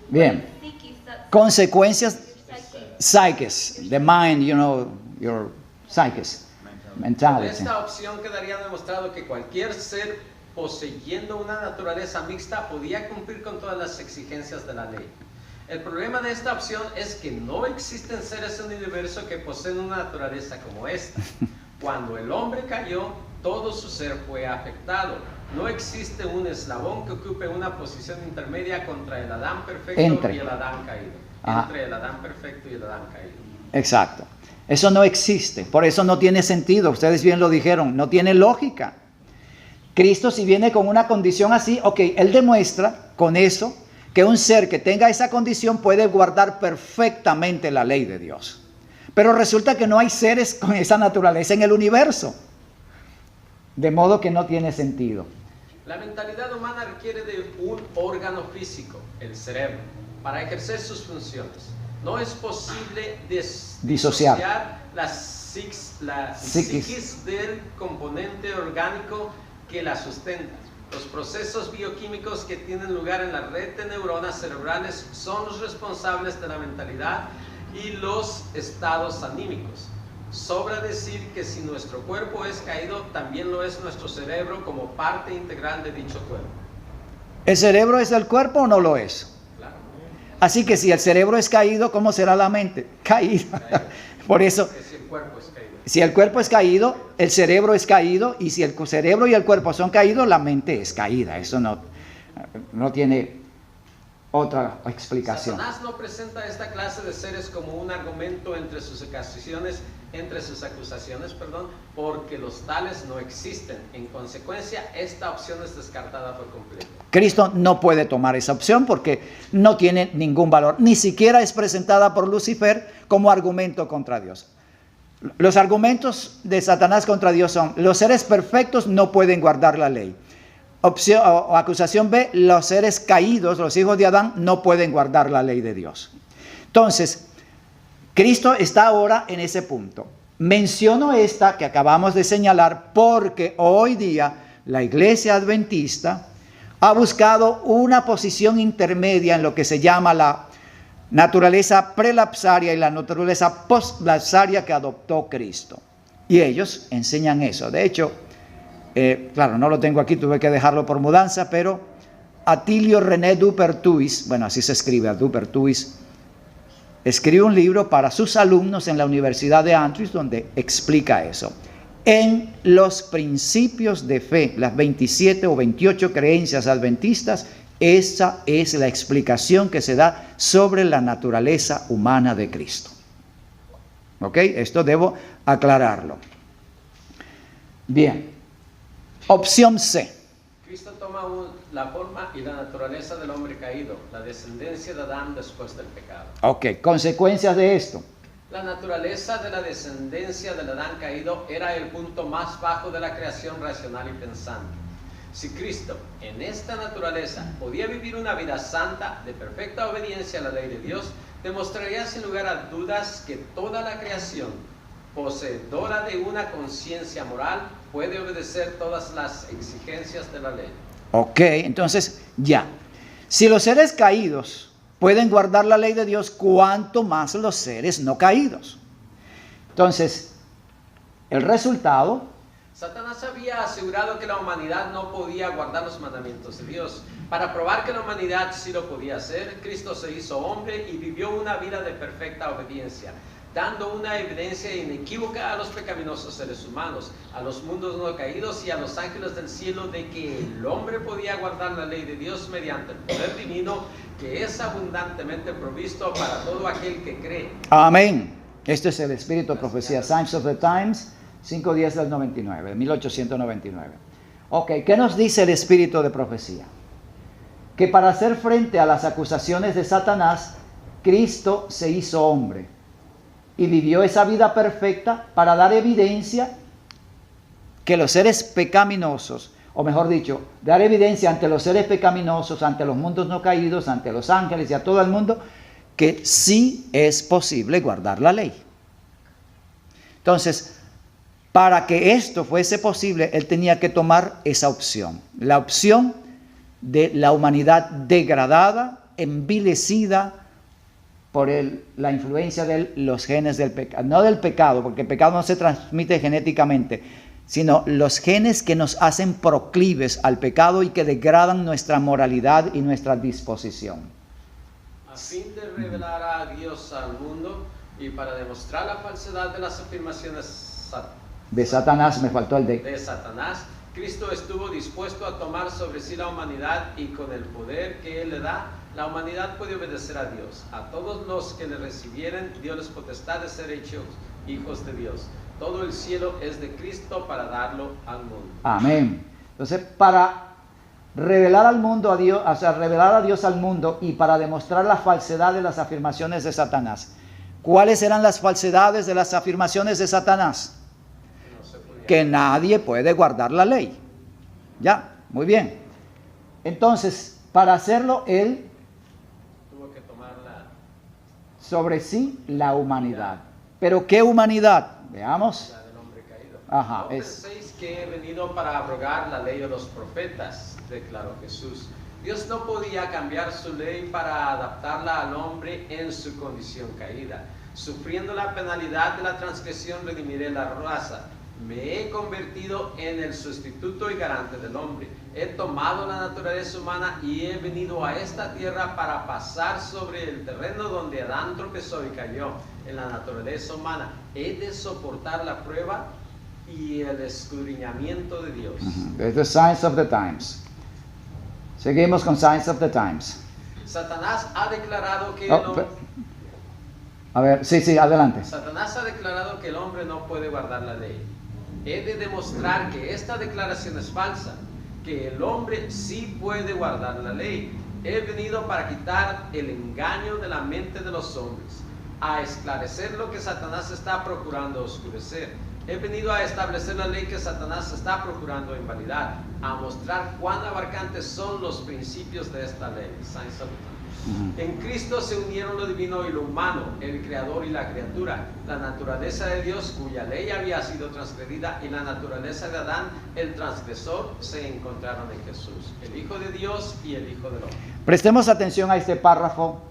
Bien. Psiquis, that's Consecuencias, psyche. psyches, the mind, you know, your psyches, Con mentality. esta opción quedaría demostrado que cualquier ser poseyendo una naturaleza mixta podía cumplir con todas las exigencias de la ley. El problema de esta opción es que no existen seres en el universo que poseen una naturaleza como esta. Cuando el hombre cayó, todo su ser fue afectado. No existe un eslabón que ocupe una posición intermedia contra el Adán perfecto Entre. y el Adán caído. Ajá. Entre el Adán perfecto y el Adán caído. Exacto. Eso no existe. Por eso no tiene sentido. Ustedes bien lo dijeron. No tiene lógica. Cristo, si viene con una condición así, ok, Él demuestra con eso que un ser que tenga esa condición puede guardar perfectamente la ley de Dios. Pero resulta que no hay seres con esa naturaleza en el universo. De modo que no tiene sentido. La mentalidad humana requiere de un órgano físico, el cerebro, para ejercer sus funciones. No es posible disociar la psiquis del componente orgánico que la sustenta. Los procesos bioquímicos que tienen lugar en la red de neuronas cerebrales son los responsables de la mentalidad y los estados anímicos. Sobra decir que si nuestro cuerpo es caído, también lo es nuestro cerebro como parte integral de dicho cuerpo. ¿El cerebro es el cuerpo o no lo es? Claro. Así que si el cerebro es caído, ¿cómo será la mente? Caída. Por eso, Si el cuerpo es caído. si el cuerpo es caído, el cerebro es caído, y si el cerebro y el cuerpo son caídos, la mente es caída. Eso no tiene otra explicación. Satanás no presenta esta clase de seres como un argumento entre sus acusaciones, porque los tales no existen. En consecuencia, esta opción es descartada por completo. Cristo no puede tomar esa opción porque no tiene ningún valor. Ni siquiera es presentada por Lucifer como argumento contra Dios. Los argumentos de Satanás contra Dios son: los seres perfectos no pueden guardar la ley. Opción o acusación B: los seres caídos, los hijos de Adán, no pueden guardar la ley de Dios. Entonces, Cristo está ahora en ese punto. Menciono esta que acabamos de señalar porque hoy día la iglesia adventista ha buscado una posición intermedia en lo que se llama la naturaleza prelapsaria y la naturaleza postlapsaria que adoptó Cristo. Y ellos enseñan eso. De hecho, claro, no lo tengo aquí, tuve que dejarlo por mudanza, pero Attilio René Dupertuis, bueno, así se escribe, Dupertuis, escribe un libro para sus alumnos en la Universidad de Andrews donde explica eso. En los principios de fe, las 27 o 28 creencias adventistas, esa es la explicación que se da sobre la naturaleza humana de Cristo. ¿Ok? Esto debo aclararlo. Bien. Opción C. Cristo toma la forma y la naturaleza del hombre caído, la descendencia de Adán después del pecado. Ok, consecuencias de esto. La naturaleza de la descendencia del Adán caído era el punto más bajo de la creación racional y pensante. Si Cristo, en esta naturaleza, podía vivir una vida santa, de perfecta obediencia a la ley de Dios, demostraría sin lugar a dudas que toda la creación, poseedora de una conciencia moral, puede obedecer todas las exigencias de la ley. Ok, entonces ya. Si los seres caídos pueden guardar la ley de Dios, ¿cuánto más los seres no caídos? Entonces, el resultado... Satanás había asegurado que la humanidad no podía guardar los mandamientos de Dios. Para probar que la humanidad sí lo podía hacer, Cristo se hizo hombre y vivió una vida de perfecta obediencia, dando una evidencia inequívoca a los pecaminosos seres humanos, a los mundos no caídos y a los ángeles del cielo de que el hombre podía guardar la ley de Dios mediante el poder divino que es abundantemente provisto para todo aquel que cree. Amén. Este es el espíritu de profecía, Signs of the Times, 5-10 del 99, 1899. Ok, ¿qué nos dice el espíritu de profecía? Que para hacer frente a las acusaciones de Satanás, Cristo se hizo hombre y vivió esa vida perfecta para dar evidencia que los seres pecaminosos, o mejor dicho, dar evidencia ante los seres pecaminosos, ante los mundos no caídos, ante los ángeles y a todo el mundo, que sí es posible guardar la ley. Entonces, para que esto fuese posible, él tenía que tomar esa opción, la opción de la humanidad degradada, envilecida por la influencia de los genes del pecado, no del pecado, porque el pecado no se transmite genéticamente, sino los genes que nos hacen proclives al pecado y que degradan nuestra moralidad y nuestra disposición. A fin de revelar a Dios al mundo y para demostrar la falsedad de las afirmaciones de Satanás, me faltó el de Satanás, Cristo estuvo dispuesto a tomar sobre sí la humanidad y con el poder que Él le da, la humanidad puede obedecer a Dios. A todos los que le recibieren, dio les potestad de ser hechos hijos de Dios. Todo el cielo es de Cristo para darlo al mundo. Amén. Entonces, para revelar al mundo a Dios, o sea, revelar a Dios al mundo y para demostrar la falsedad de las afirmaciones de Satanás. ¿Cuáles eran las falsedades de las afirmaciones de Satanás? Que nadie puede guardar la ley. Ya, muy bien. Entonces, para hacerlo, él tuvo que tomar sobre sí la humanidad. ¿Pero qué humanidad? Veamos. la del hombre caído. Ajá, No penséis que he venido para abrogar la ley de los profetas, declaró Jesús. Dios no podía cambiar su ley para adaptarla al hombre en su condición caída. Sufriendo la penalidad de la transgresión, redimiré la raza. Me he convertido en el sustituto y garante del hombre. He tomado la naturaleza humana y he venido a esta tierra para pasar sobre el terreno donde Adán tropezó y cayó. En la naturaleza humana he de soportar la prueba y el escudriñamiento de Dios. Es the Signs of the Times. Seguimos con Signs of the Times. Satanás ha declarado que a ver, sí, adelante. Satanás ha declarado que el hombre no puede guardar la ley. He de demostrar que esta declaración es falsa, que el hombre sí puede guardar la ley. He venido para quitar el engaño de la mente de los hombres, a esclarecer lo que Satanás está procurando oscurecer. He venido a establecer la ley que Satanás está procurando invalidar, a mostrar cuán abarcantes son los principios de esta ley. En Cristo se unieron lo divino y lo humano, el creador y la criatura, la naturaleza de Dios cuya ley había sido transgredida y la naturaleza de Adán, el transgresor, se encontraron en Jesús, el Hijo de Dios y el Hijo del hombre. Prestemos atención a este párrafo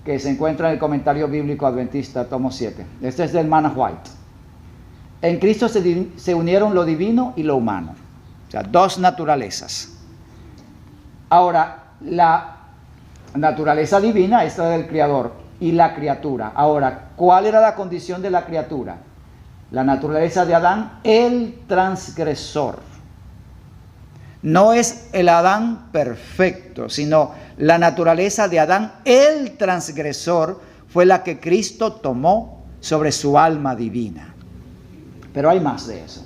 que se encuentra en el comentario bíblico adventista, tomo 7. Este es del Mana White. En Cristo se unieron lo divino y lo humano, o sea, dos naturalezas. Ahora, la naturaleza divina, esta del Creador, y la criatura. Ahora, ¿cuál era la condición de la criatura? La naturaleza de Adán, el transgresor. No es el Adán perfecto, sino la naturaleza de Adán, el transgresor, fue la que Cristo tomó sobre su alma divina. Pero hay más de eso.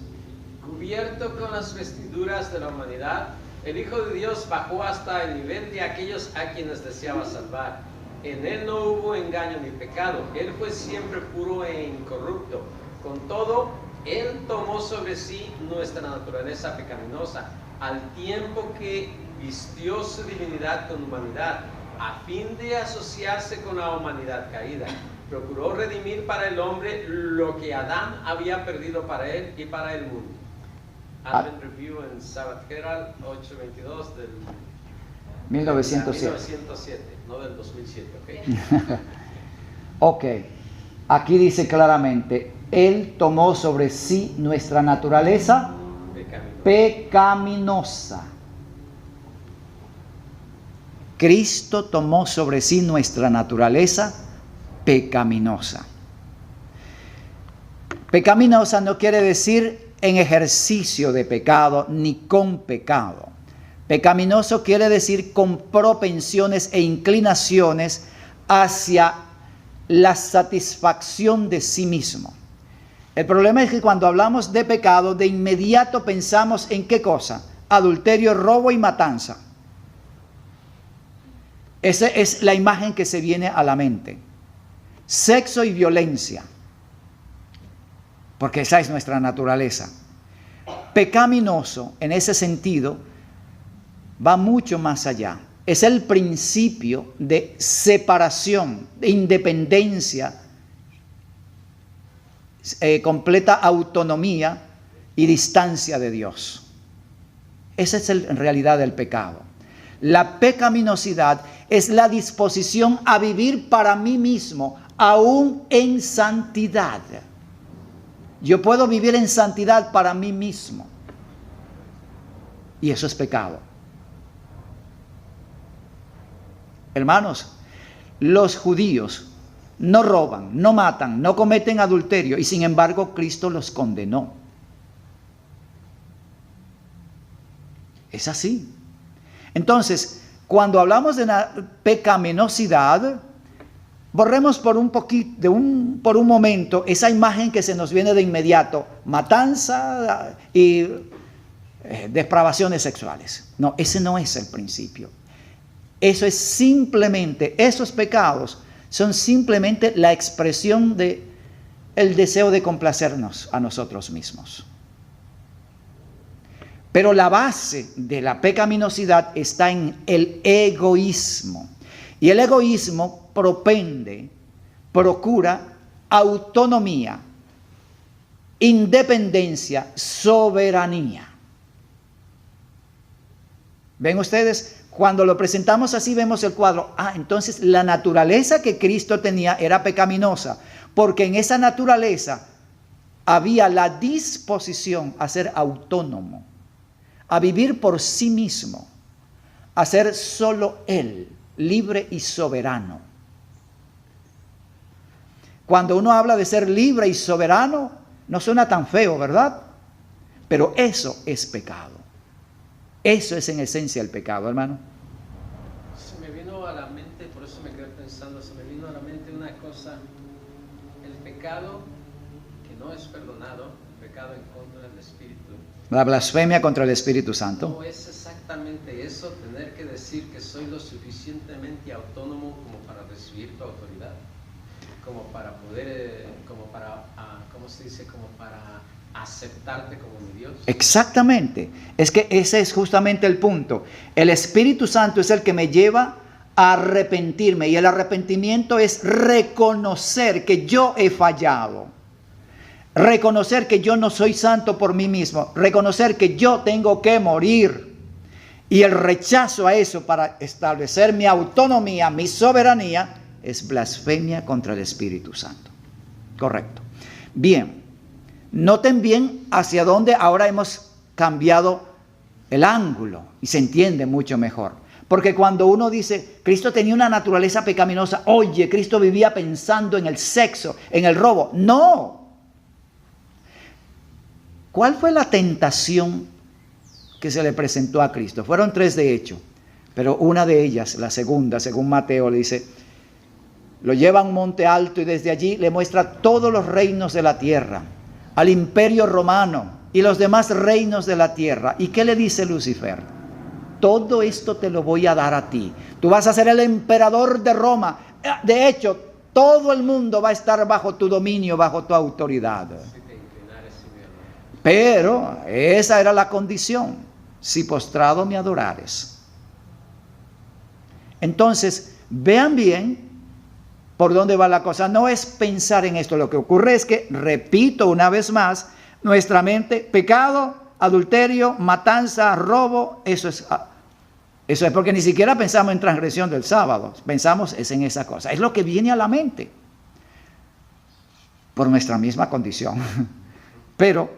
Cubierto con las vestiduras de la humanidad, el Hijo de Dios bajó hasta el nivel de aquellos a quienes deseaba salvar. En él no hubo engaño ni pecado, él fue siempre puro e incorrupto. Con todo, él tomó sobre sí nuestra naturaleza pecaminosa, al tiempo que vistió su divinidad con humanidad, a fin de asociarse con la humanidad caída. Procuró redimir para el hombre lo que Adán había perdido para él y para el mundo. Advent Review en Sabbath Herald 822 del 1907. 1907, no del 2007, ¿ok? Ok, aquí dice claramente, Él tomó sobre sí nuestra naturaleza pecaminosa. Cristo tomó sobre sí nuestra naturaleza pecaminosa. Pecaminosa no quiere decir en ejercicio de pecado ni con pecado. Pecaminoso quiere decir con propensiones e inclinaciones hacia la satisfacción de sí mismo. El problema es que cuando hablamos de pecado, de inmediato pensamos en ¿qué cosa? Adulterio, robo y matanza. Esa es la imagen que se viene a la mente. Sexo y violencia, porque esa es nuestra naturaleza. Pecaminoso, en ese sentido, va mucho más allá. Es el principio de separación, de independencia, completa autonomía y distancia de Dios. Esa es en realidad el pecado. La pecaminosidad es la disposición a vivir para mí mismo, aún en santidad. Yo puedo vivir en santidad para mí mismo. Y eso es pecado. Hermanos, los judíos no roban, no matan, no cometen adulterio, y sin embargo Cristo los condenó. Es así. Entonces, cuando hablamos de la pecaminosidad, borremos por un momento esa imagen que se nos viene de inmediato, matanza y depravaciones sexuales. No, ese no es el principio. Eso es simplemente, esos pecados son simplemente la expresión de el deseo de complacernos a nosotros mismos. Pero la base de la pecaminosidad está en el egoísmo. Y el egoísmo procura autonomía, independencia, soberanía. ¿Ven ustedes? Cuando lo presentamos así vemos el cuadro. Entonces la naturaleza que Cristo tenía era pecaminosa, porque en esa naturaleza había la disposición a ser autónomo, a vivir por sí mismo, a ser solo Él, libre y soberano. Cuando uno habla de ser libre y soberano, no suena tan feo, ¿verdad? Pero eso es pecado. Eso es en esencia el pecado, hermano. Se me vino a la mente, por eso me quedé pensando, se me vino a la mente una cosa, el pecado que no es perdonado, el pecado en contra del Espíritu. La blasfemia contra el Espíritu Santo. No es exactamente eso, tener que decir que soy lo suficientemente autónomo como para recibir tu autoridad, como para poder, ¿cómo se dice? Como para aceptarte como mi Dios. Exactamente. Es que ese es justamente el punto. El Espíritu Santo es el que me lleva a arrepentirme, y el arrepentimiento es reconocer que yo he fallado. Reconocer que yo no soy santo por mí mismo. Reconocer que yo tengo que morir. Y el rechazo a eso para establecer mi autonomía, mi soberanía, es blasfemia contra el Espíritu Santo. Correcto. Bien. Noten bien hacia dónde ahora hemos cambiado el ángulo y se entiende mucho mejor. Porque cuando uno dice, Cristo tenía una naturaleza pecaminosa, oye, Cristo vivía pensando en el sexo, en el robo. No. ¿Cuál fue la tentación que se le presentó a Cristo? Fueron 3 de hecho, pero una de ellas, la segunda, según Mateo, le dice, lo lleva a un monte alto y desde allí le muestra todos los reinos de la tierra, al imperio romano y los demás reinos de la tierra. ¿Y qué le dice Lucifer? Todo esto te lo voy a dar a ti. Tú vas a ser el emperador de Roma. De hecho, todo el mundo va a estar bajo tu dominio, bajo tu autoridad. Pero esa era la condición: si postrado me adorares. Entonces, vean bien por dónde va la cosa. No es pensar en esto. Lo que ocurre es que, repito una vez más, nuestra mente, pecado, adulterio, matanza, robo, eso es porque ni siquiera pensamos en transgresión del sábado. Pensamos es en esa cosa. Es lo que viene a la mente por nuestra misma condición. Pero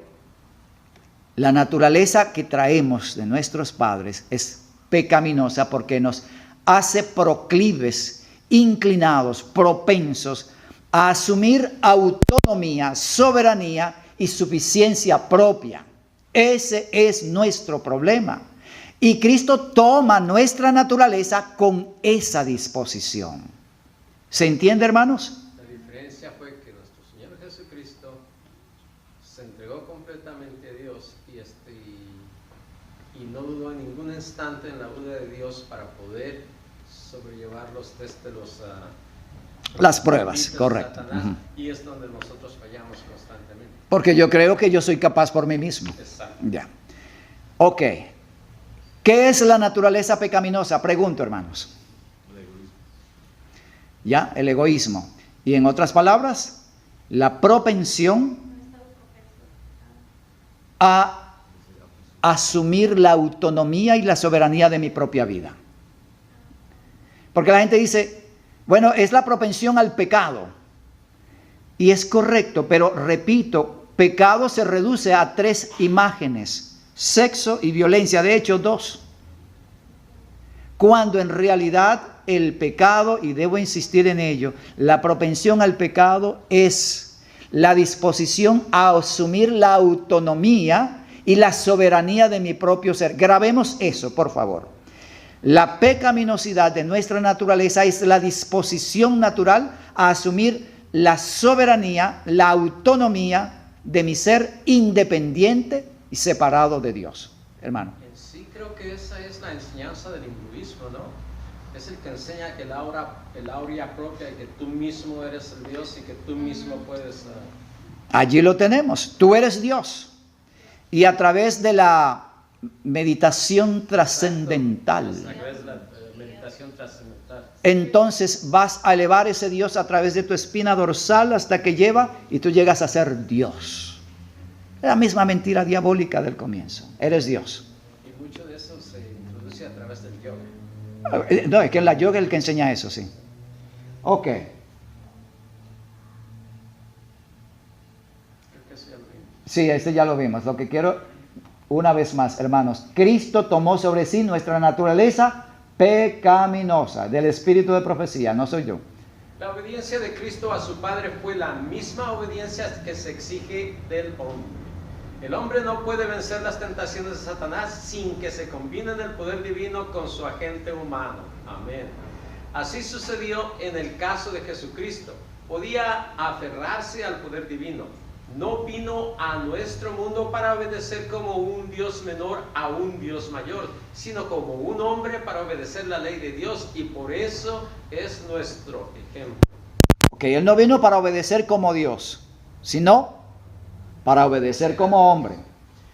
la naturaleza que traemos de nuestros padres es pecaminosa porque nos hace proclives, inclinados, propensos a asumir autonomía, soberanía y suficiencia propia. Ese es nuestro problema. Y Cristo toma nuestra naturaleza con esa disposición. ¿Se entiende, hermanos? La diferencia fue que nuestro Señor Jesucristo se entregó completamente a Dios y no dudó en ningún instante en la ayuda de Dios para poder sobrellevarlos desde las pruebas, correcto. Satanás, y es donde nosotros fallamos constantemente. Porque yo creo que yo soy capaz por mí mismo. Exacto. Ya. Ok. ¿Qué es la naturaleza pecaminosa? Pregunto, hermanos. El egoísmo. Ya, el egoísmo. Y en otras palabras, la propensión a asumir la autonomía y la soberanía de mi propia vida. Porque la gente dice, bueno, es la propensión al pecado. Y es correcto, pero repito, pecado se reduce a 3 imágenes: sexo y violencia. De hecho, 2. Cuando en realidad el pecado, y debo insistir en ello, la propensión al pecado es la disposición a asumir la autonomía y la soberanía de mi propio ser. Grabemos eso, por favor. La pecaminosidad de nuestra naturaleza es la disposición natural a asumir la soberanía, la autonomía de mi ser independiente y separado de Dios. Hermano. En sí creo que esa es la enseñanza del hinduismo, ¿no? Es el que enseña que el aurea propia y que tú mismo eres el Dios y que tú mismo puedes... Allí lo tenemos. Tú eres Dios. Y a través de la meditación trascendental, entonces vas a elevar ese Dios a través de tu espina dorsal hasta que lleva y tú llegas a ser Dios. Es la misma mentira diabólica del comienzo. Eres Dios. Y mucho de eso se introduce a través del yoga. No, es que la yoga es el que enseña eso, sí. Ok. Creo que eso ya lo vimos. Sí, este ya lo vimos. Lo que quiero, una vez más, hermanos, Cristo tomó sobre sí nuestra naturaleza pecaminosa, del espíritu de profecía, no soy yo. La obediencia de Cristo a su Padre fue la misma obediencia que se exige del hombre. El hombre no puede vencer las tentaciones de Satanás sin que se combine el poder divino con su agente humano. Amén. Así sucedió en el caso de Jesucristo. Podía aferrarse al poder divino. No vino a nuestro mundo para obedecer como un Dios menor a un Dios mayor, sino como un hombre para obedecer la ley de Dios, y por eso es nuestro ejemplo. Ok, Él no vino para obedecer como Dios, sino para obedecer como hombre.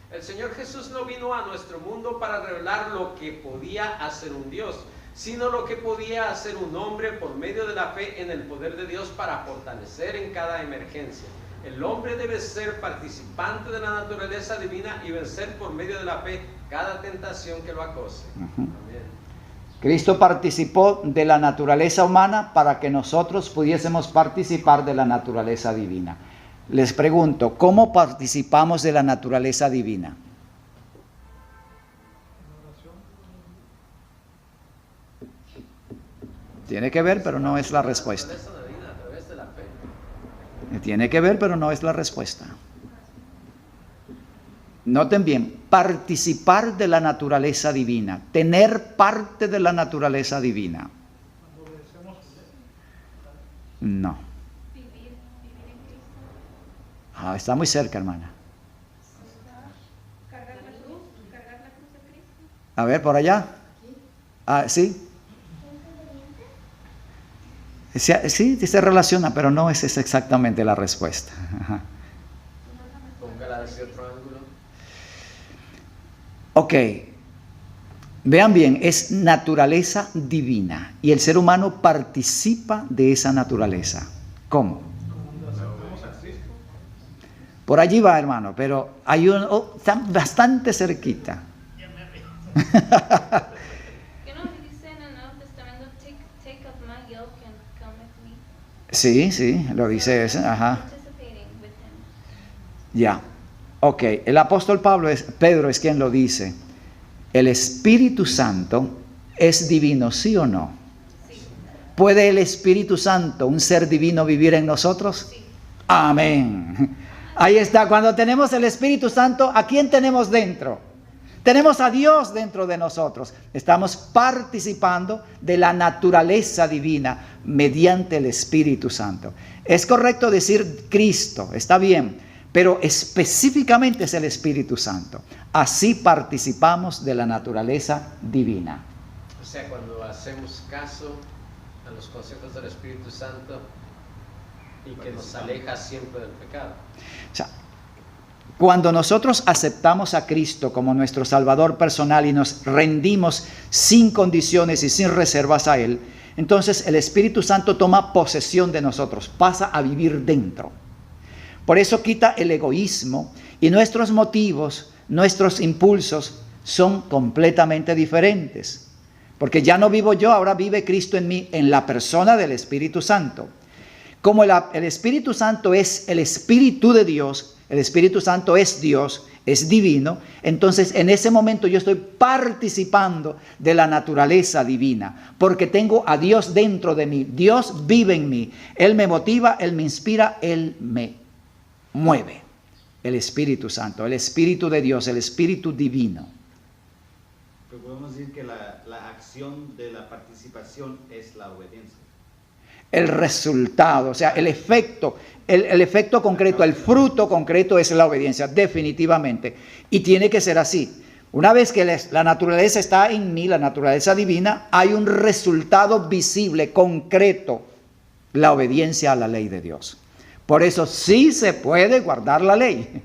El Señor Jesús no vino a nuestro mundo para revelar lo que podía hacer un Dios, sino lo que podía hacer un hombre por medio de la fe en el poder de Dios para fortalecer en cada emergencia. El hombre debe ser participante de la naturaleza divina y vencer por medio de la fe cada tentación que lo acose. Amén. Cristo participó de la naturaleza humana para que nosotros pudiésemos participar de la naturaleza divina. Les pregunto, ¿cómo participamos de la naturaleza divina? Tiene que ver, pero no es la respuesta. La naturaleza divina a través de la fe. Tiene que ver, pero no es la respuesta. Noten bien, participar de la naturaleza divina, tener parte de la naturaleza divina. No. Vivir en Cristo. Ah, está muy cerca, hermana. Cargar la cruz de Cristo. A ver, por allá. Ah, sí. Sí, se relaciona, pero no es exactamente la respuesta. Ajá. Póngala hacia otro ángulo. Ok. Vean bien, es naturaleza divina y el ser humano participa de esa naturaleza. ¿Cómo? Por allí va, hermano, pero hay está bastante cerquita. ¿Qué nos dice en el Nuevo Testamento? Take up my yoke and come with me. Sí, lo dice eso. Ajá. Participating with him. Ya. Ok, el apóstol Pedro es quien lo dice. ¿El Espíritu Santo es divino, sí o no? Sí. ¿Puede el Espíritu Santo, un ser divino, vivir en nosotros? Sí. Amén. Ahí está, cuando tenemos el Espíritu Santo, ¿a quién tenemos dentro? Tenemos a Dios dentro de nosotros. Estamos participando de la naturaleza divina mediante el Espíritu Santo. Es correcto decir Cristo, está bien, pero específicamente es el Espíritu Santo. Así participamos de la naturaleza divina. O sea, cuando hacemos caso a los consejos del Espíritu Santo y que nos aleja siempre del pecado. O sea, cuando nosotros aceptamos a Cristo como nuestro Salvador personal y nos rendimos sin condiciones y sin reservas a Él, entonces el Espíritu Santo toma posesión de nosotros, pasa a vivir dentro. Por eso quita el egoísmo y nuestros motivos, nuestros impulsos son completamente diferentes. Porque ya no vivo yo, ahora vive Cristo en mí, en la persona del Espíritu Santo. Como el Espíritu Santo es el Espíritu de Dios, el Espíritu Santo es Dios, es divino, entonces en ese momento yo estoy participando de la naturaleza divina, porque tengo a Dios dentro de mí, Dios vive en mí, Él me motiva, Él me inspira, Él me mueve. El Espíritu Santo, el Espíritu de Dios, el Espíritu divino. Pero podemos decir que la acción de la participación es la obediencia. El resultado, o sea, el efecto concreto, el fruto concreto es la obediencia, definitivamente. Y tiene que ser así. Una vez que la naturaleza está en mí, la naturaleza divina, hay un resultado visible, concreto, la obediencia a la ley de Dios. Por eso sí se puede guardar la ley.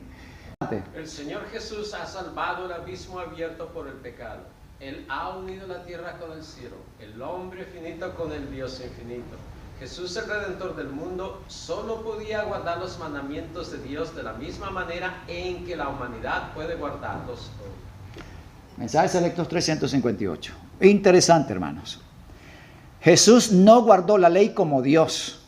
El Señor Jesús ha salvado el abismo abierto por el pecado. Él ha unido la tierra con el cielo, el hombre finito con el Dios infinito. Jesús, el Redentor del mundo, solo podía guardar los mandamientos de Dios de la misma manera en que la humanidad puede guardarlos hoy. Mensajes Selectos 358. Interesante, hermanos. Jesús no guardó la ley como Dios.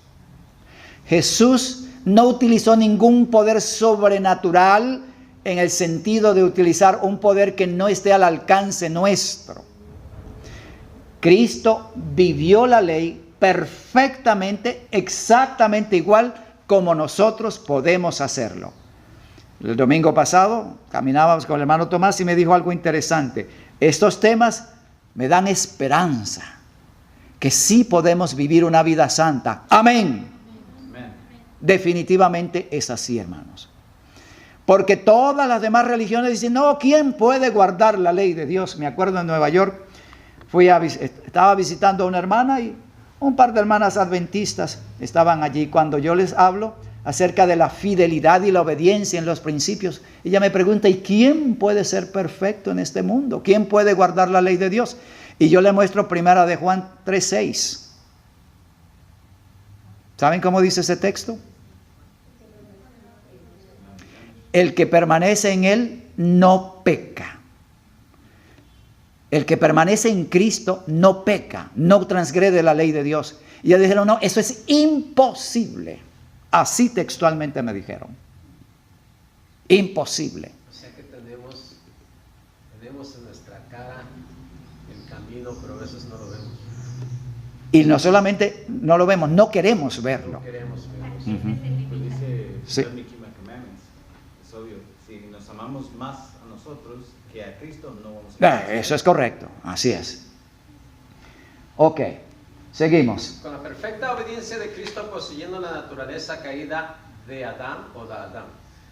Jesús no utilizó ningún poder sobrenatural en el sentido de utilizar un poder que no esté al alcance nuestro. Cristo vivió la ley perfectamente, exactamente igual como nosotros podemos hacerlo. El domingo pasado caminábamos con el hermano Tomás y me dijo algo interesante. Estos temas me dan esperanza, que sí podemos vivir una vida santa. Amén. Definitivamente es así, hermanos. Porque todas las demás religiones dicen, no, ¿quién puede guardar la ley de Dios? Me acuerdo en Nueva York, estaba visitando a una hermana y un par de hermanas adventistas estaban allí. Cuando yo les hablo acerca de la fidelidad y la obediencia en los principios, ella me pregunta, ¿y quién puede ser perfecto en este mundo? ¿Quién puede guardar la ley de Dios? Y yo le muestro 1 Juan 3:6. ¿Saben cómo dice ese texto? El que permanece en Él no peca. El que permanece en Cristo no peca, no transgrede la ley de Dios. Y ellos dijeron, no, eso es imposible. Así textualmente me dijeron. Imposible. O sea que tenemos en nuestra cara el camino, pero a veces no lo vemos. Y no solamente no lo vemos, no queremos verlo. No queremos verlo. Pues dice Sí. the Mickey Commandments. Es obvio, si nos amamos más a nosotros que a Cristo, no vamos a Eso es correcto, así es. Ok, seguimos. Con la perfecta obediencia de Cristo poseyendo la naturaleza caída de Adán,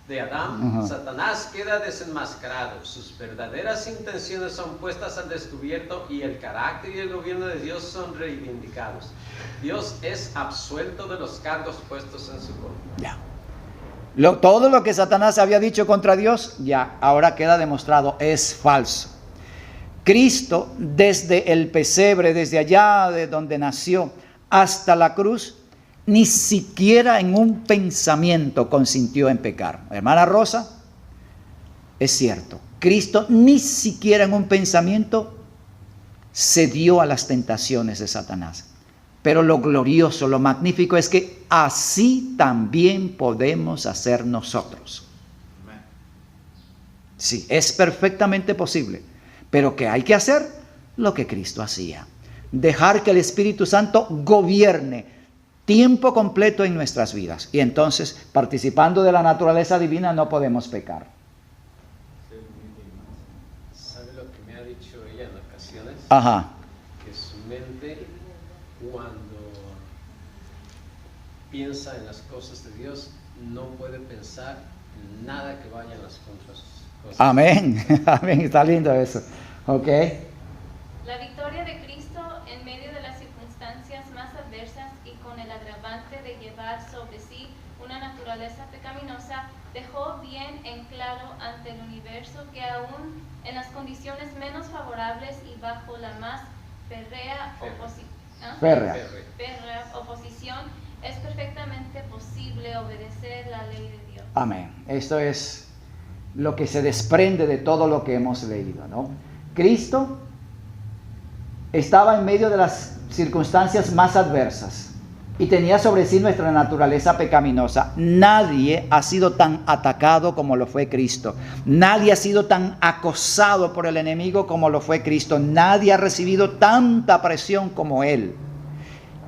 Ajá. Satanás queda desenmascarado. Sus verdaderas intenciones son puestas al descubierto y el carácter y el gobierno de Dios son reivindicados. Dios es absuelto de los cargos puestos en su contra. Ya. Todo lo que Satanás había dicho contra Dios, ya, ahora queda demostrado, es falso. Cristo, desde el pesebre, desde allá de donde nació, hasta la cruz, ni siquiera en un pensamiento consintió en pecar. Hermana Rosa, es cierto, Cristo ni siquiera en un pensamiento cedió a las tentaciones de Satanás. Pero lo glorioso, lo magnífico es que así también podemos hacer nosotros. Amén. Sí, es perfectamente posible. Pero ¿qué hay que hacer? Lo que Cristo hacía. Dejar que el Espíritu Santo gobierne tiempo completo en nuestras vidas. Y entonces, participando de la naturaleza divina, no podemos pecar. ¿Sabe lo que me ha dicho ella en ocasiones? Ajá. Que su mente, cuando piensa en las cosas de Dios, no puede pensar en nada que vaya en las contras cosas. Amén. Amén. Está lindo eso. Ok. La victoria de Cristo en medio de las circunstancias más adversas y con el agravante de llevar sobre sí una naturaleza pecaminosa, dejó bien en claro ante el universo que aún en las condiciones menos favorables y bajo la más férrea oposición, es perfectamente posible obedecer la ley de Dios. Amén. Esto es lo que se desprende de todo lo que hemos leído, ¿no? Cristo estaba en medio de las circunstancias más adversas y tenía sobre sí nuestra naturaleza pecaminosa. Nadie ha sido tan atacado como lo fue Cristo. Nadie ha sido tan acosado por el enemigo como lo fue Cristo. Nadie ha recibido tanta presión como Él.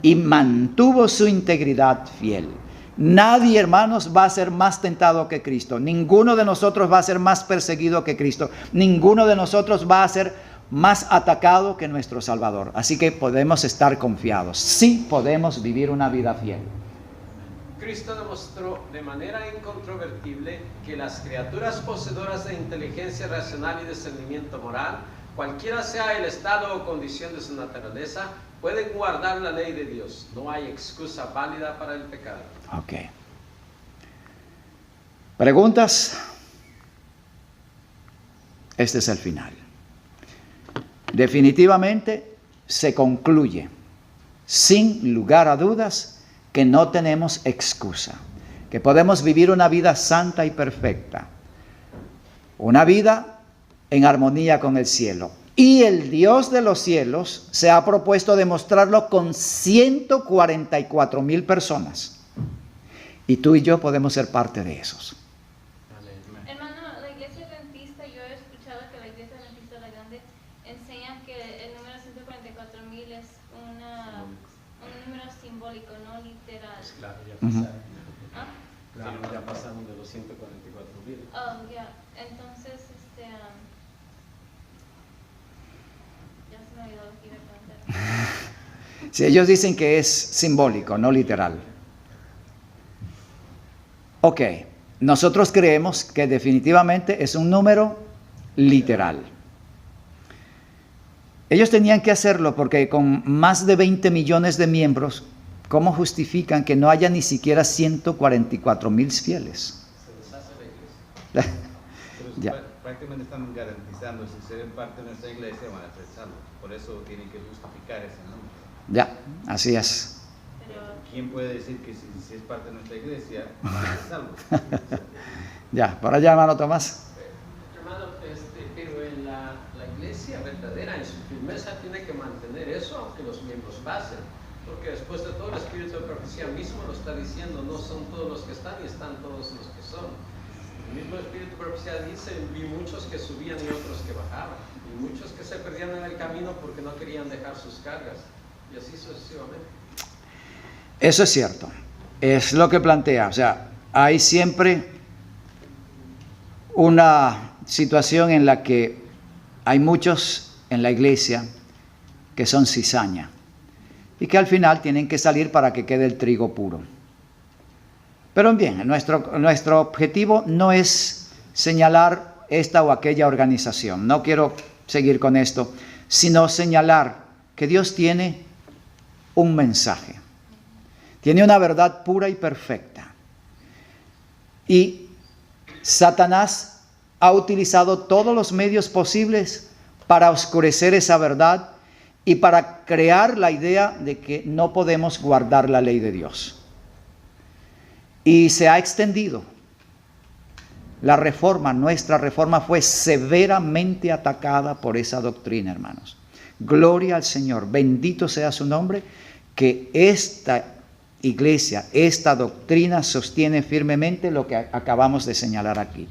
Y mantuvo su integridad fiel. Nadie, hermanos, va a ser más tentado que Cristo. Ninguno de nosotros va a ser más perseguido que Cristo. Ninguno de nosotros va a ser más atacado que nuestro Salvador. Así que podemos estar confiados. Sí podemos vivir una vida fiel. Cristo demostró de manera incontrovertible que las criaturas poseedoras de inteligencia racional y discernimiento moral, cualquiera sea el estado o condición de su naturaleza, pueden guardar la ley de Dios. No hay excusa válida para el pecado. Ok. ¿Preguntas? Este es el final. Definitivamente se concluye, sin lugar a dudas, que no tenemos excusa, que podemos vivir una vida santa y perfecta, una vida en armonía con el cielo. Y el Dios de los cielos se ha propuesto demostrarlo con 144,000 personas. Y tú y yo podemos ser parte de esos. Hermano, la iglesia adventista, yo he escuchado que la iglesia adventista la grande enseña que el número 144,000 es un número simbólico, no literal. Claro, ya Ujú. pasaron. ¿Ah? Claro, ya pasamos de los 144,000. Oh, ya. Entonces, ya se me olvidó lo que iba a preguntar. Si ellos dicen que es simbólico, no literal. Ok, nosotros creemos que definitivamente es un número literal. Ellos tenían que hacerlo porque con más de 20 millones de miembros, ¿cómo justifican que no haya ni siquiera 144,000 fieles? Se deshace la iglesia. Pero Ya. prácticamente están garantizando, si ser parte de nuestra iglesia van a ser salvos. Por eso tienen que justificar ese nombre. Ya, así es. Pero ¿Quién puede decir que si es parte de nuestra iglesia van a ser salvos? Ya, por allá, hermano Tomás. Hermano, pero en la iglesia verdadera, en su firmeza, tiene que mantener eso, aunque los miembros pasen. Porque después de todo, el Espíritu de Profecía mismo lo está diciendo, no son todos los que están y están todos los que son. El mismo Espíritu de Profecía dice, vi muchos que subían y otros que bajaban. Y muchos que se perdían en el camino porque no querían dejar sus cargas. Y así sucesivamente. Eso es cierto. Es lo que plantea. O sea, hay siempre una situación en la que hay muchos en la iglesia que son cizaña y que al final tienen que salir para que quede el trigo puro. Pero bien, nuestro objetivo no es señalar esta o aquella organización. No quiero seguir con esto, sino señalar que Dios tiene un mensaje. Tiene una verdad pura y perfecta. Y Satanás ha utilizado todos los medios posibles para oscurecer esa verdad y para crear la idea de que no podemos guardar la ley de Dios. Y se ha extendido. La reforma, nuestra reforma, fue severamente atacada por esa doctrina, hermanos. Gloria al Señor, bendito sea su nombre, que esta iglesia, esta doctrina sostiene firmemente lo que acabamos de señalar aquí.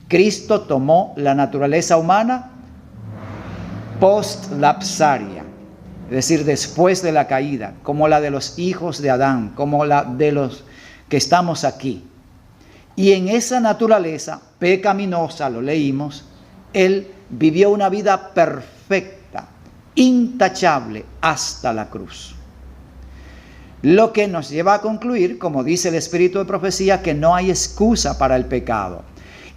Cristo tomó la naturaleza humana post-lapsaria, es decir, después de la caída, como la de los hijos de Adán, como la de los que estamos aquí. Y en esa naturaleza pecaminosa, lo leímos, Él vivió una vida perfecta, intachable, hasta la cruz. Lo que nos lleva a concluir, como dice el Espíritu de Profecía, que no hay excusa para el pecado.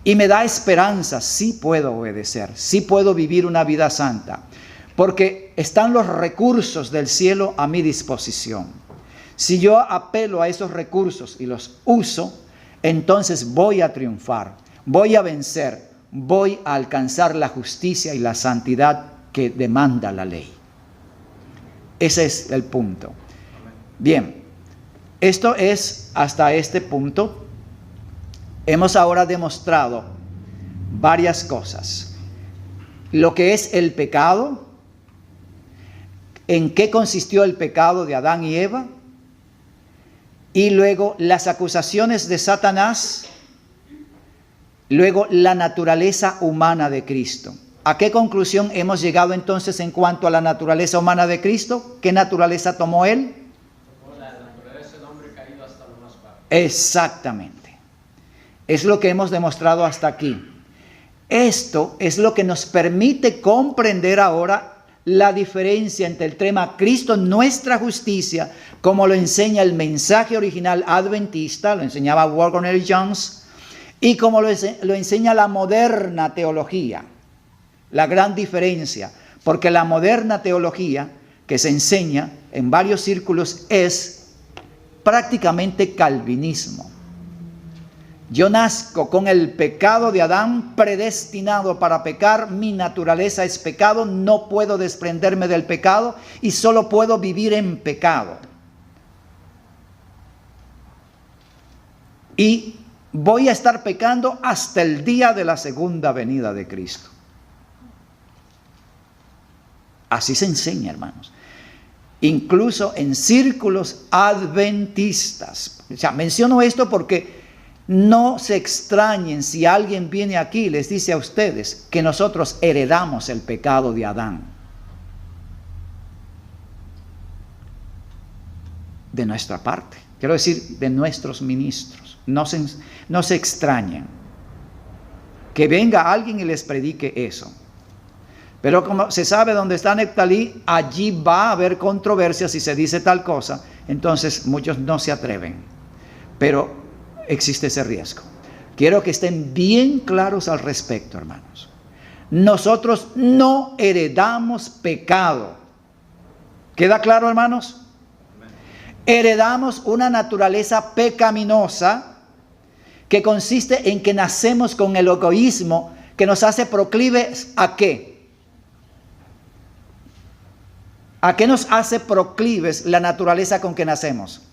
Y me da esperanza, sí puedo obedecer, sí puedo vivir una vida santa, porque están los recursos del cielo a mi disposición. Si yo apelo a esos recursos y los uso, entonces voy a triunfar, voy a vencer, voy a alcanzar la justicia y la santidad que demanda la ley. Ese es el punto. Bien, esto es hasta este punto. Hemos ahora demostrado varias cosas. Lo que es el pecado, en qué consistió el pecado de Adán y Eva, y luego las acusaciones de Satanás, luego la naturaleza humana de Cristo. ¿A qué conclusión hemos llegado entonces en cuanto a la naturaleza humana de Cristo? ¿Qué naturaleza tomó Él? Tomó la naturaleza del hombre caído hasta lo más bajo. Exactamente. Es lo que hemos demostrado hasta aquí. Esto es lo que nos permite comprender ahora la diferencia entre el tema Cristo, nuestra justicia, como lo enseña el mensaje original adventista, lo enseñaba Ward Cornelius Jones, y como lo enseña la moderna teología. La gran diferencia, porque la moderna teología que se enseña en varios círculos es prácticamente calvinismo. Yo nazco con el pecado de Adán predestinado para pecar, mi naturaleza es pecado, no puedo desprenderme del pecado y solo puedo vivir en pecado. Y voy a estar pecando hasta el día de la segunda venida de Cristo. Así se enseña, hermanos. Incluso en círculos adventistas. O sea, menciono esto porque no se extrañen si alguien viene aquí y les dice a ustedes que nosotros heredamos el pecado de Adán. De nuestra parte. Quiero decir, de nuestros ministros. No se extrañen. Que venga alguien y les predique eso. Pero como se sabe dónde está Neftalí, allí va a haber controversia si se dice tal cosa. Entonces muchos no se atreven. Pero existe ese riesgo. Quiero que estén bien claros al respecto, hermanos. Nosotros no heredamos pecado. ¿Queda claro, hermanos? Heredamos una naturaleza pecaminosa que consiste en que nacemos con el egoísmo que nos hace proclives ¿a qué? ¿A qué nos hace proclives la naturaleza con que nacemos?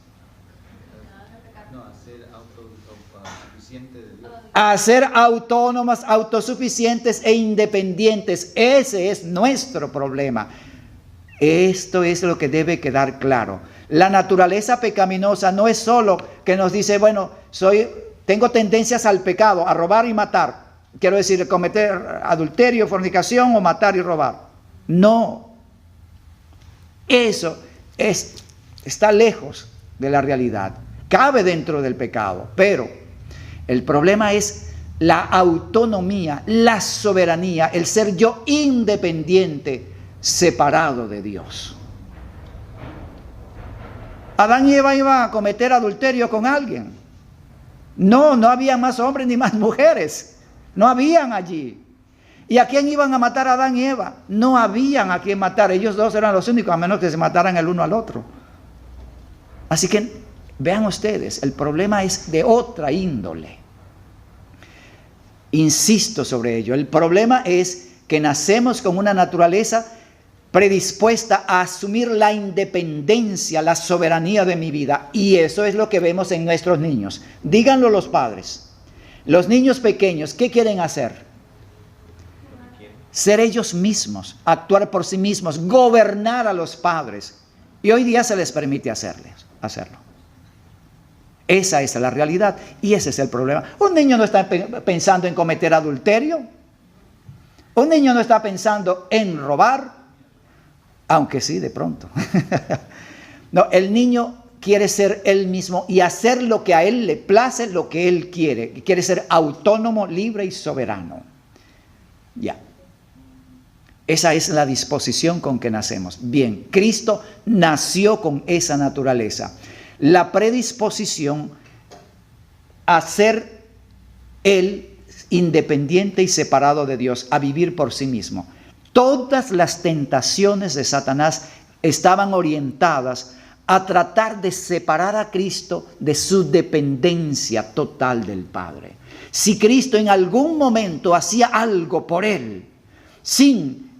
No, a ser autosuficiente de Dios. A ser autónomas, autosuficientes e independientes. Ese es nuestro problema. Esto es lo que debe quedar claro. La naturaleza pecaminosa no es solo que nos dice, bueno, tengo tendencias al pecado, a robar y matar. Quiero decir, cometer adulterio, fornicación o matar y robar. No. Eso está lejos de la realidad, cabe dentro del pecado, pero el problema es la autonomía, la soberanía, el ser yo independiente, separado de Dios. Adán y Eva iban a cometer adulterio con alguien. No había más hombres ni más mujeres. No habían allí. ¿Y a quién iban a matar a Adán y Eva? No habían a quién matar. Ellos dos eran los únicos, a menos que se mataran el uno al otro. Así que vean ustedes, el problema es de otra índole. Insisto sobre ello. El problema es que nacemos con una naturaleza predispuesta a asumir la independencia, la soberanía de mi vida. Y eso es lo que vemos en nuestros niños. Díganlo los padres. Los niños pequeños, ¿qué quieren hacer? Ser ellos mismos, actuar por sí mismos, gobernar a los padres. Y hoy día se les permite hacerlo. Esa es la realidad y ese es el problema. Un niño no está pensando en cometer adulterio. Un niño no está pensando en robar, aunque sí, de pronto. No, el niño quiere ser él mismo y hacer lo que a él le place, lo que él quiere. Quiere ser autónomo, libre y soberano. Ya. Esa es la disposición con que nacemos. Bien, Cristo nació con esa naturaleza. La predisposición a ser él independiente y separado de Dios, a vivir por sí mismo. Todas las tentaciones de Satanás estaban orientadas a tratar de separar a Cristo de su dependencia total del Padre. Si Cristo en algún momento hacía algo por él, sin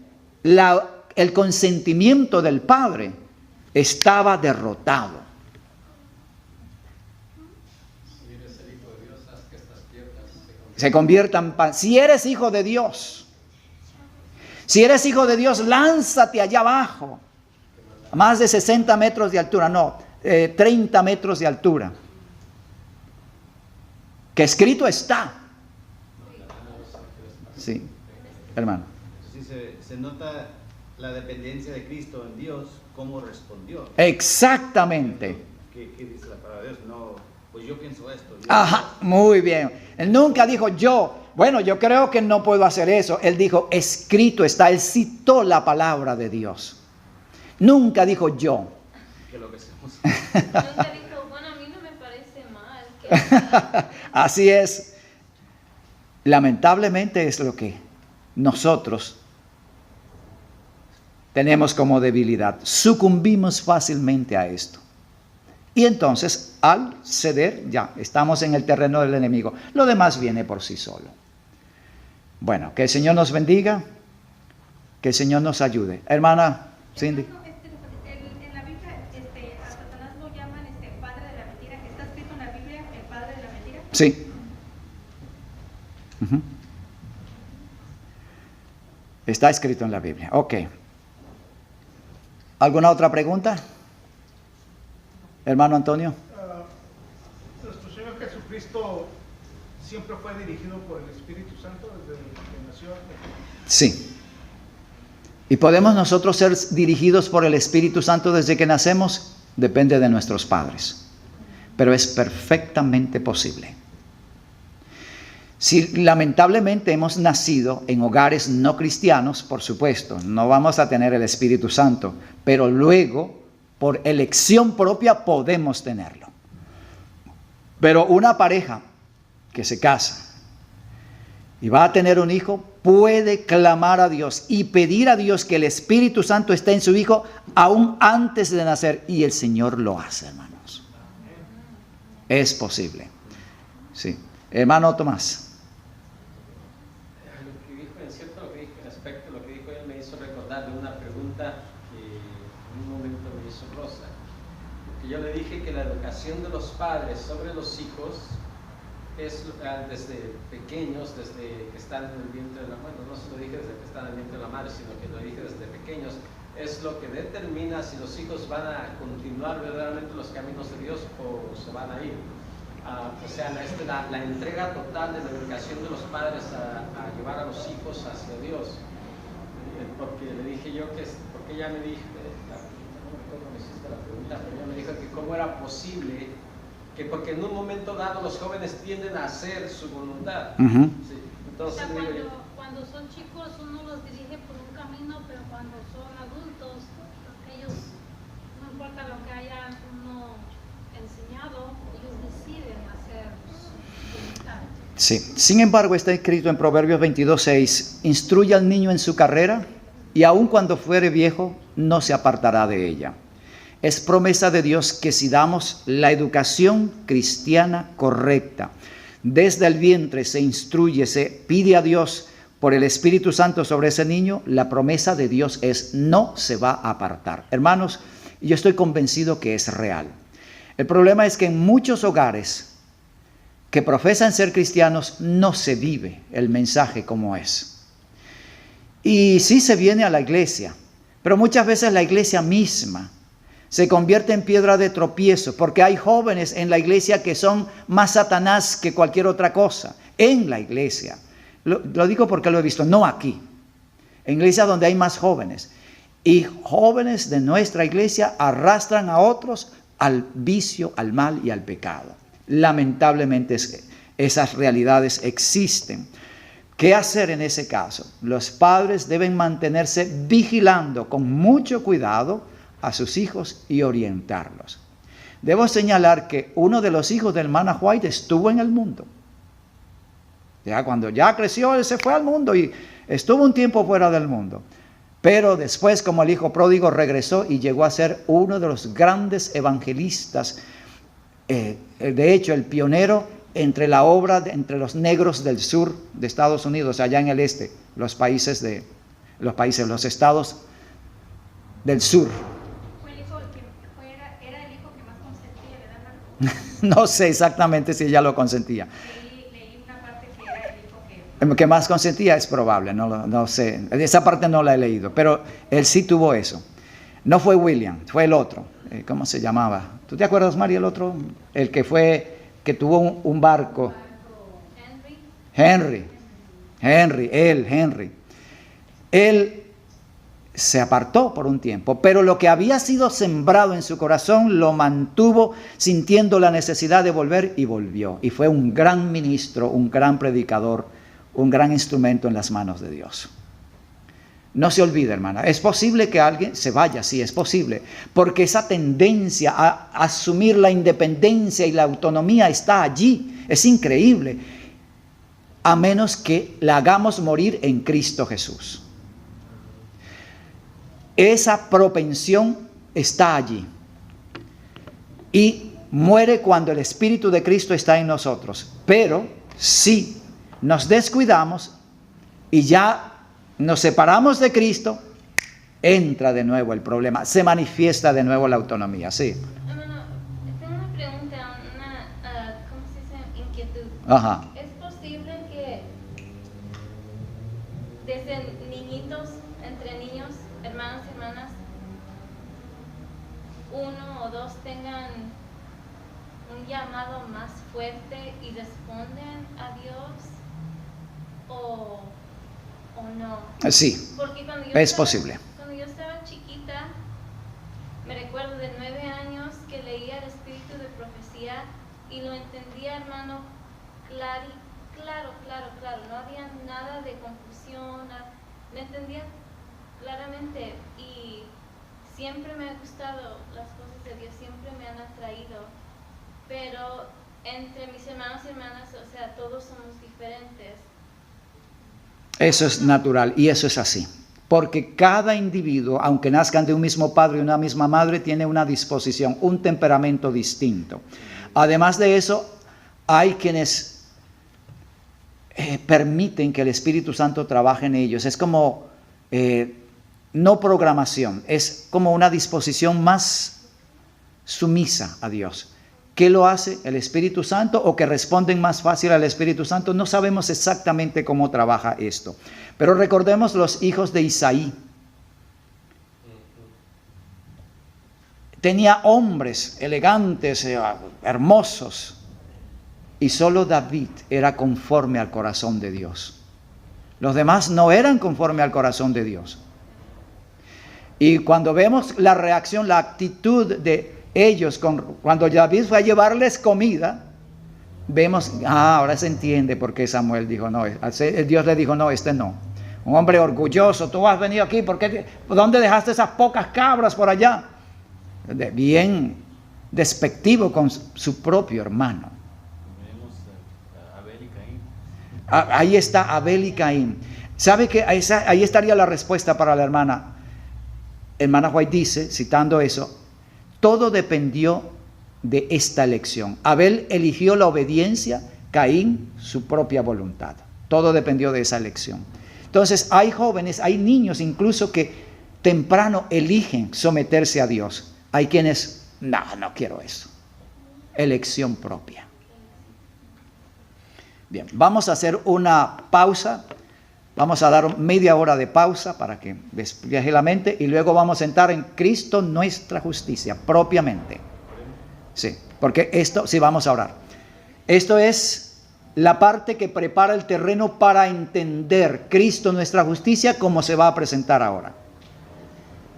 el consentimiento del Padre, estaba derrotado. Se conviertan en pan. Si eres hijo de Dios, lánzate allá abajo, a más de 60 metros de altura, 30 metros de altura, que escrito está. Sí, hermano. Sí, se nota la dependencia de Cristo en Dios, cómo respondió. Exactamente. ¿Qué dice la palabra de Dios? No, pues yo pienso esto. Ajá, muy bien. Él nunca dijo yo creo que no puedo hacer eso. Él dijo, escrito está. Él citó la palabra de Dios. Nunca dijo yo. Que lo que hacemos. Nunca dijo, bueno, a mí no me parece mal. Así es. Lamentablemente es lo que nosotros tenemos como debilidad. Sucumbimos fácilmente a esto. Y entonces, al ceder, ya estamos en el terreno del enemigo. Lo demás viene por sí solo. Bueno, que el Señor nos bendiga, que el Señor nos ayude. Hermana Cindy. En la Biblia, a Satanás lo llaman padre de la mentira. ¿Está escrito en la Biblia el padre de la mentira? Sí. Está escrito en la Biblia. Ok. ¿Alguna otra pregunta? Hermano Antonio. Nuestro Señor Jesucristo siempre fue dirigido por el Espíritu Santo desde que nació. Sí. ¿Y podemos nosotros ser dirigidos por el Espíritu Santo desde que nacemos? Depende de nuestros padres. Pero es perfectamente posible. Si lamentablemente hemos nacido en hogares no cristianos, por supuesto, no vamos a tener el Espíritu Santo, pero luego, por elección propia, podemos tenerlo. Pero una pareja que se casa y va a tener un hijo, puede clamar a Dios y pedir a Dios que el Espíritu Santo esté en su hijo aún antes de nacer. Y el Señor lo hace, hermanos. Es posible. Sí. Hermano Tomás. Lo que dijo respecto a lo que dijo él me hizo recordar de una pregunta que en un momento me hizo Rosa. Porque yo le dije que la educación de los padres sobre los hijos es desde pequeños, desde que están en el vientre de la madre, no se lo dije desde que están en el vientre de la madre, sino que lo dije desde pequeños, es lo que determina si los hijos van a continuar verdaderamente los caminos de Dios o se van a ir. O sea, la entrega total de la educación de los padres a llevar a los hijos hacia Dios. Porque le dije yo porque ella me dijo, recuerdo me hiciste la pregunta, pero ella me dijo que cómo era posible, que porque en un momento dado los jóvenes tienden a hacer su voluntad. Ujú. Sí. O Entonces, sea, digo yo, cuando son chicos uno los dirige por un camino, pero cuando son adultos, ellos, no importa lo que haya uno enseñado, ellos deciden hacer su voluntad. Sí. Sin embargo, está escrito en Proverbios 22:6, instruye al niño en su carrera y aun cuando fuere viejo no se apartará de ella. Es promesa de Dios que si damos la educación cristiana correcta, desde el vientre se instruye, se pide a Dios por el Espíritu Santo sobre ese niño, la promesa de Dios es no se va a apartar. Hermanos, yo estoy convencido que es real. El problema es que en muchos hogares que profesan ser cristianos no se vive el mensaje como es. Y sí se viene a la iglesia, pero muchas veces la iglesia misma se convierte en piedra de tropiezo, porque hay jóvenes en la iglesia que son más Satanás que cualquier otra cosa, en la iglesia. Lo digo porque lo he visto, no aquí, en iglesias donde hay más jóvenes. Y jóvenes de nuestra iglesia arrastran a otros al vicio, al mal y al pecado. Lamentablemente esas realidades existen. ¿Qué hacer en ese caso? Los padres deben mantenerse vigilando con mucho cuidado a sus hijos y orientarlos. Debo señalar que uno de los hijos de hermana White estuvo en el mundo. Ya cuando ya creció, él se fue al mundo y estuvo un tiempo fuera del mundo. Pero después, como el hijo pródigo, regresó y llegó a ser uno de los grandes evangelistas. De hecho, el pionero entre la obra, entre los negros del sur de Estados Unidos, allá en el este, los estados del sur. Fue el hijo que era el hijo que más consentía, ¿verdad, Marco? No sé exactamente si ella lo consentía. Leí una parte que era el hijo Que más consentía es probable, no sé. Esa parte no la he leído, pero él sí tuvo eso. No fue William, fue el otro. ¿Cómo se llamaba? ¿Tú te acuerdas, María, el otro? El que tuvo un barco. Henry. Él se apartó por un tiempo, pero lo que había sido sembrado en su corazón lo mantuvo sintiendo la necesidad de volver y volvió. Y fue un gran ministro, un gran predicador, un gran instrumento en las manos de Dios. No se olvide, hermana, es posible que alguien se vaya, sí, es posible, porque esa tendencia a asumir la independencia y la autonomía está allí, es increíble, a menos que la hagamos morir en Cristo Jesús. Esa propensión está allí y muere cuando el Espíritu de Cristo está en nosotros, pero si nos descuidamos y ya nos separamos de Cristo, entra de nuevo el problema, se manifiesta de nuevo la autonomía, sí. Hermano, tengo una pregunta, ¿cómo se dice? Inquietud. Ajá. ¿Es posible que desde niñitos, entre niños, hermanos y hermanas, uno o dos tengan un llamado más fuerte y responden a Dios o no? Sí, Porque cuando es posible. Cuando yo estaba chiquita, me recuerdo de 9 años que leía el espíritu de profecía y lo entendía, hermano, claro. No había nada de confusión, me entendía claramente y siempre me ha gustado las cosas de Dios, siempre me han atraído, pero entre mis hermanos y hermanas, o sea, todos somos diferentes. Eso es natural y eso es así. Porque cada individuo, aunque nazcan de un mismo padre y una misma madre, tiene una disposición, un temperamento distinto. Además de eso, hay quienes permiten que el Espíritu Santo trabaje en ellos. Es como, no programación, es como una disposición más sumisa a Dios. ¿Qué lo hace? ¿El Espíritu Santo o que responden más fácil al Espíritu Santo? No sabemos exactamente cómo trabaja esto. Pero recordemos los hijos de Isaí. Tenía hombres elegantes, hermosos, y solo David era conforme al corazón de Dios. Los demás no eran conforme al corazón de Dios. Y cuando vemos la reacción, la actitud de ellos, cuando David fue a llevarles comida, vemos, ahora se entiende por qué Samuel dijo no, Dios le dijo no, este no. Un hombre orgulloso, tú has venido aquí, ¿dónde dejaste esas pocas cabras por allá? Bien despectivo con su propio hermano. Abel y Caín. Ahí está Abel y Caín. ¿Sabe que ahí estaría la respuesta para la hermana? Hermana White dice, citando eso, todo dependió de esta elección. Abel eligió la obediencia, Caín su propia voluntad. Todo dependió de esa elección. Entonces hay jóvenes, hay niños incluso que temprano eligen someterse a Dios. Hay quienes, no quiero eso. Elección propia. Bien, vamos a hacer una pausa. Vamos a dar media hora de pausa para que despeje la mente y luego vamos a entrar en Cristo nuestra justicia, propiamente. Sí, porque esto, sí, vamos a orar. Esto es la parte que prepara el terreno para entender Cristo nuestra justicia como se va a presentar ahora.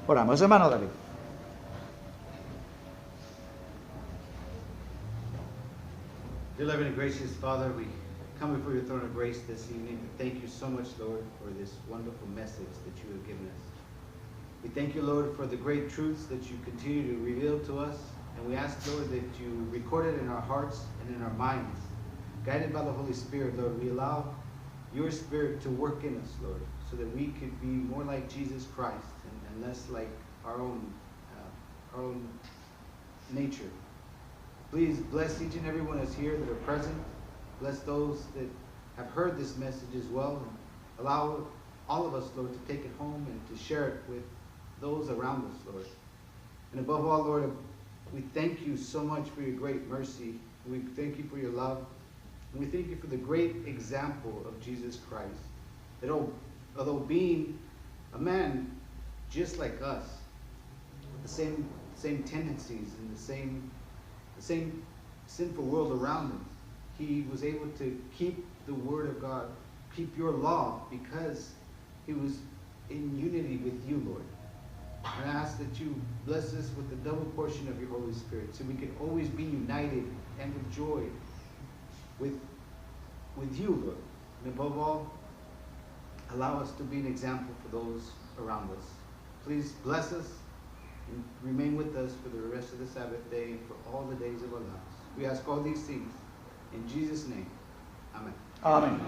Oramos, hermano David. Dear loving and gracious Father, we come before your throne of grace this evening to thank you so much, Lord, for this wonderful message that you have given us. We thank you, Lord, for the great truths that you continue to reveal to us, and we ask, Lord, that you record it in our hearts and in our minds. Guided by the Holy Spirit, Lord, we allow your Spirit to work in us, Lord, so that we could be more like Jesus Christ and less like our own nature. Please bless each and every one that's here that are present. Bless those that have heard this message as well. And allow all of us, Lord, to take it home and to share it with those around us, Lord. And above all, Lord, we thank you so much for your great mercy. We thank you for your love. And we thank you for the great example of Jesus Christ. That although being a man just like us, with the same tendencies and the same sinful world around him, he was able to keep the word of God, keep your law, because he was in unity with you, Lord. And I ask that you bless us with the double portion of your Holy Spirit, so we can always be united and with joy with you, Lord. And above all, allow us to be an example for those around us. Please bless us and remain with us for the rest of the Sabbath day and for all the days of our lives. We ask all these things in Jesus' name. Amen. Amen.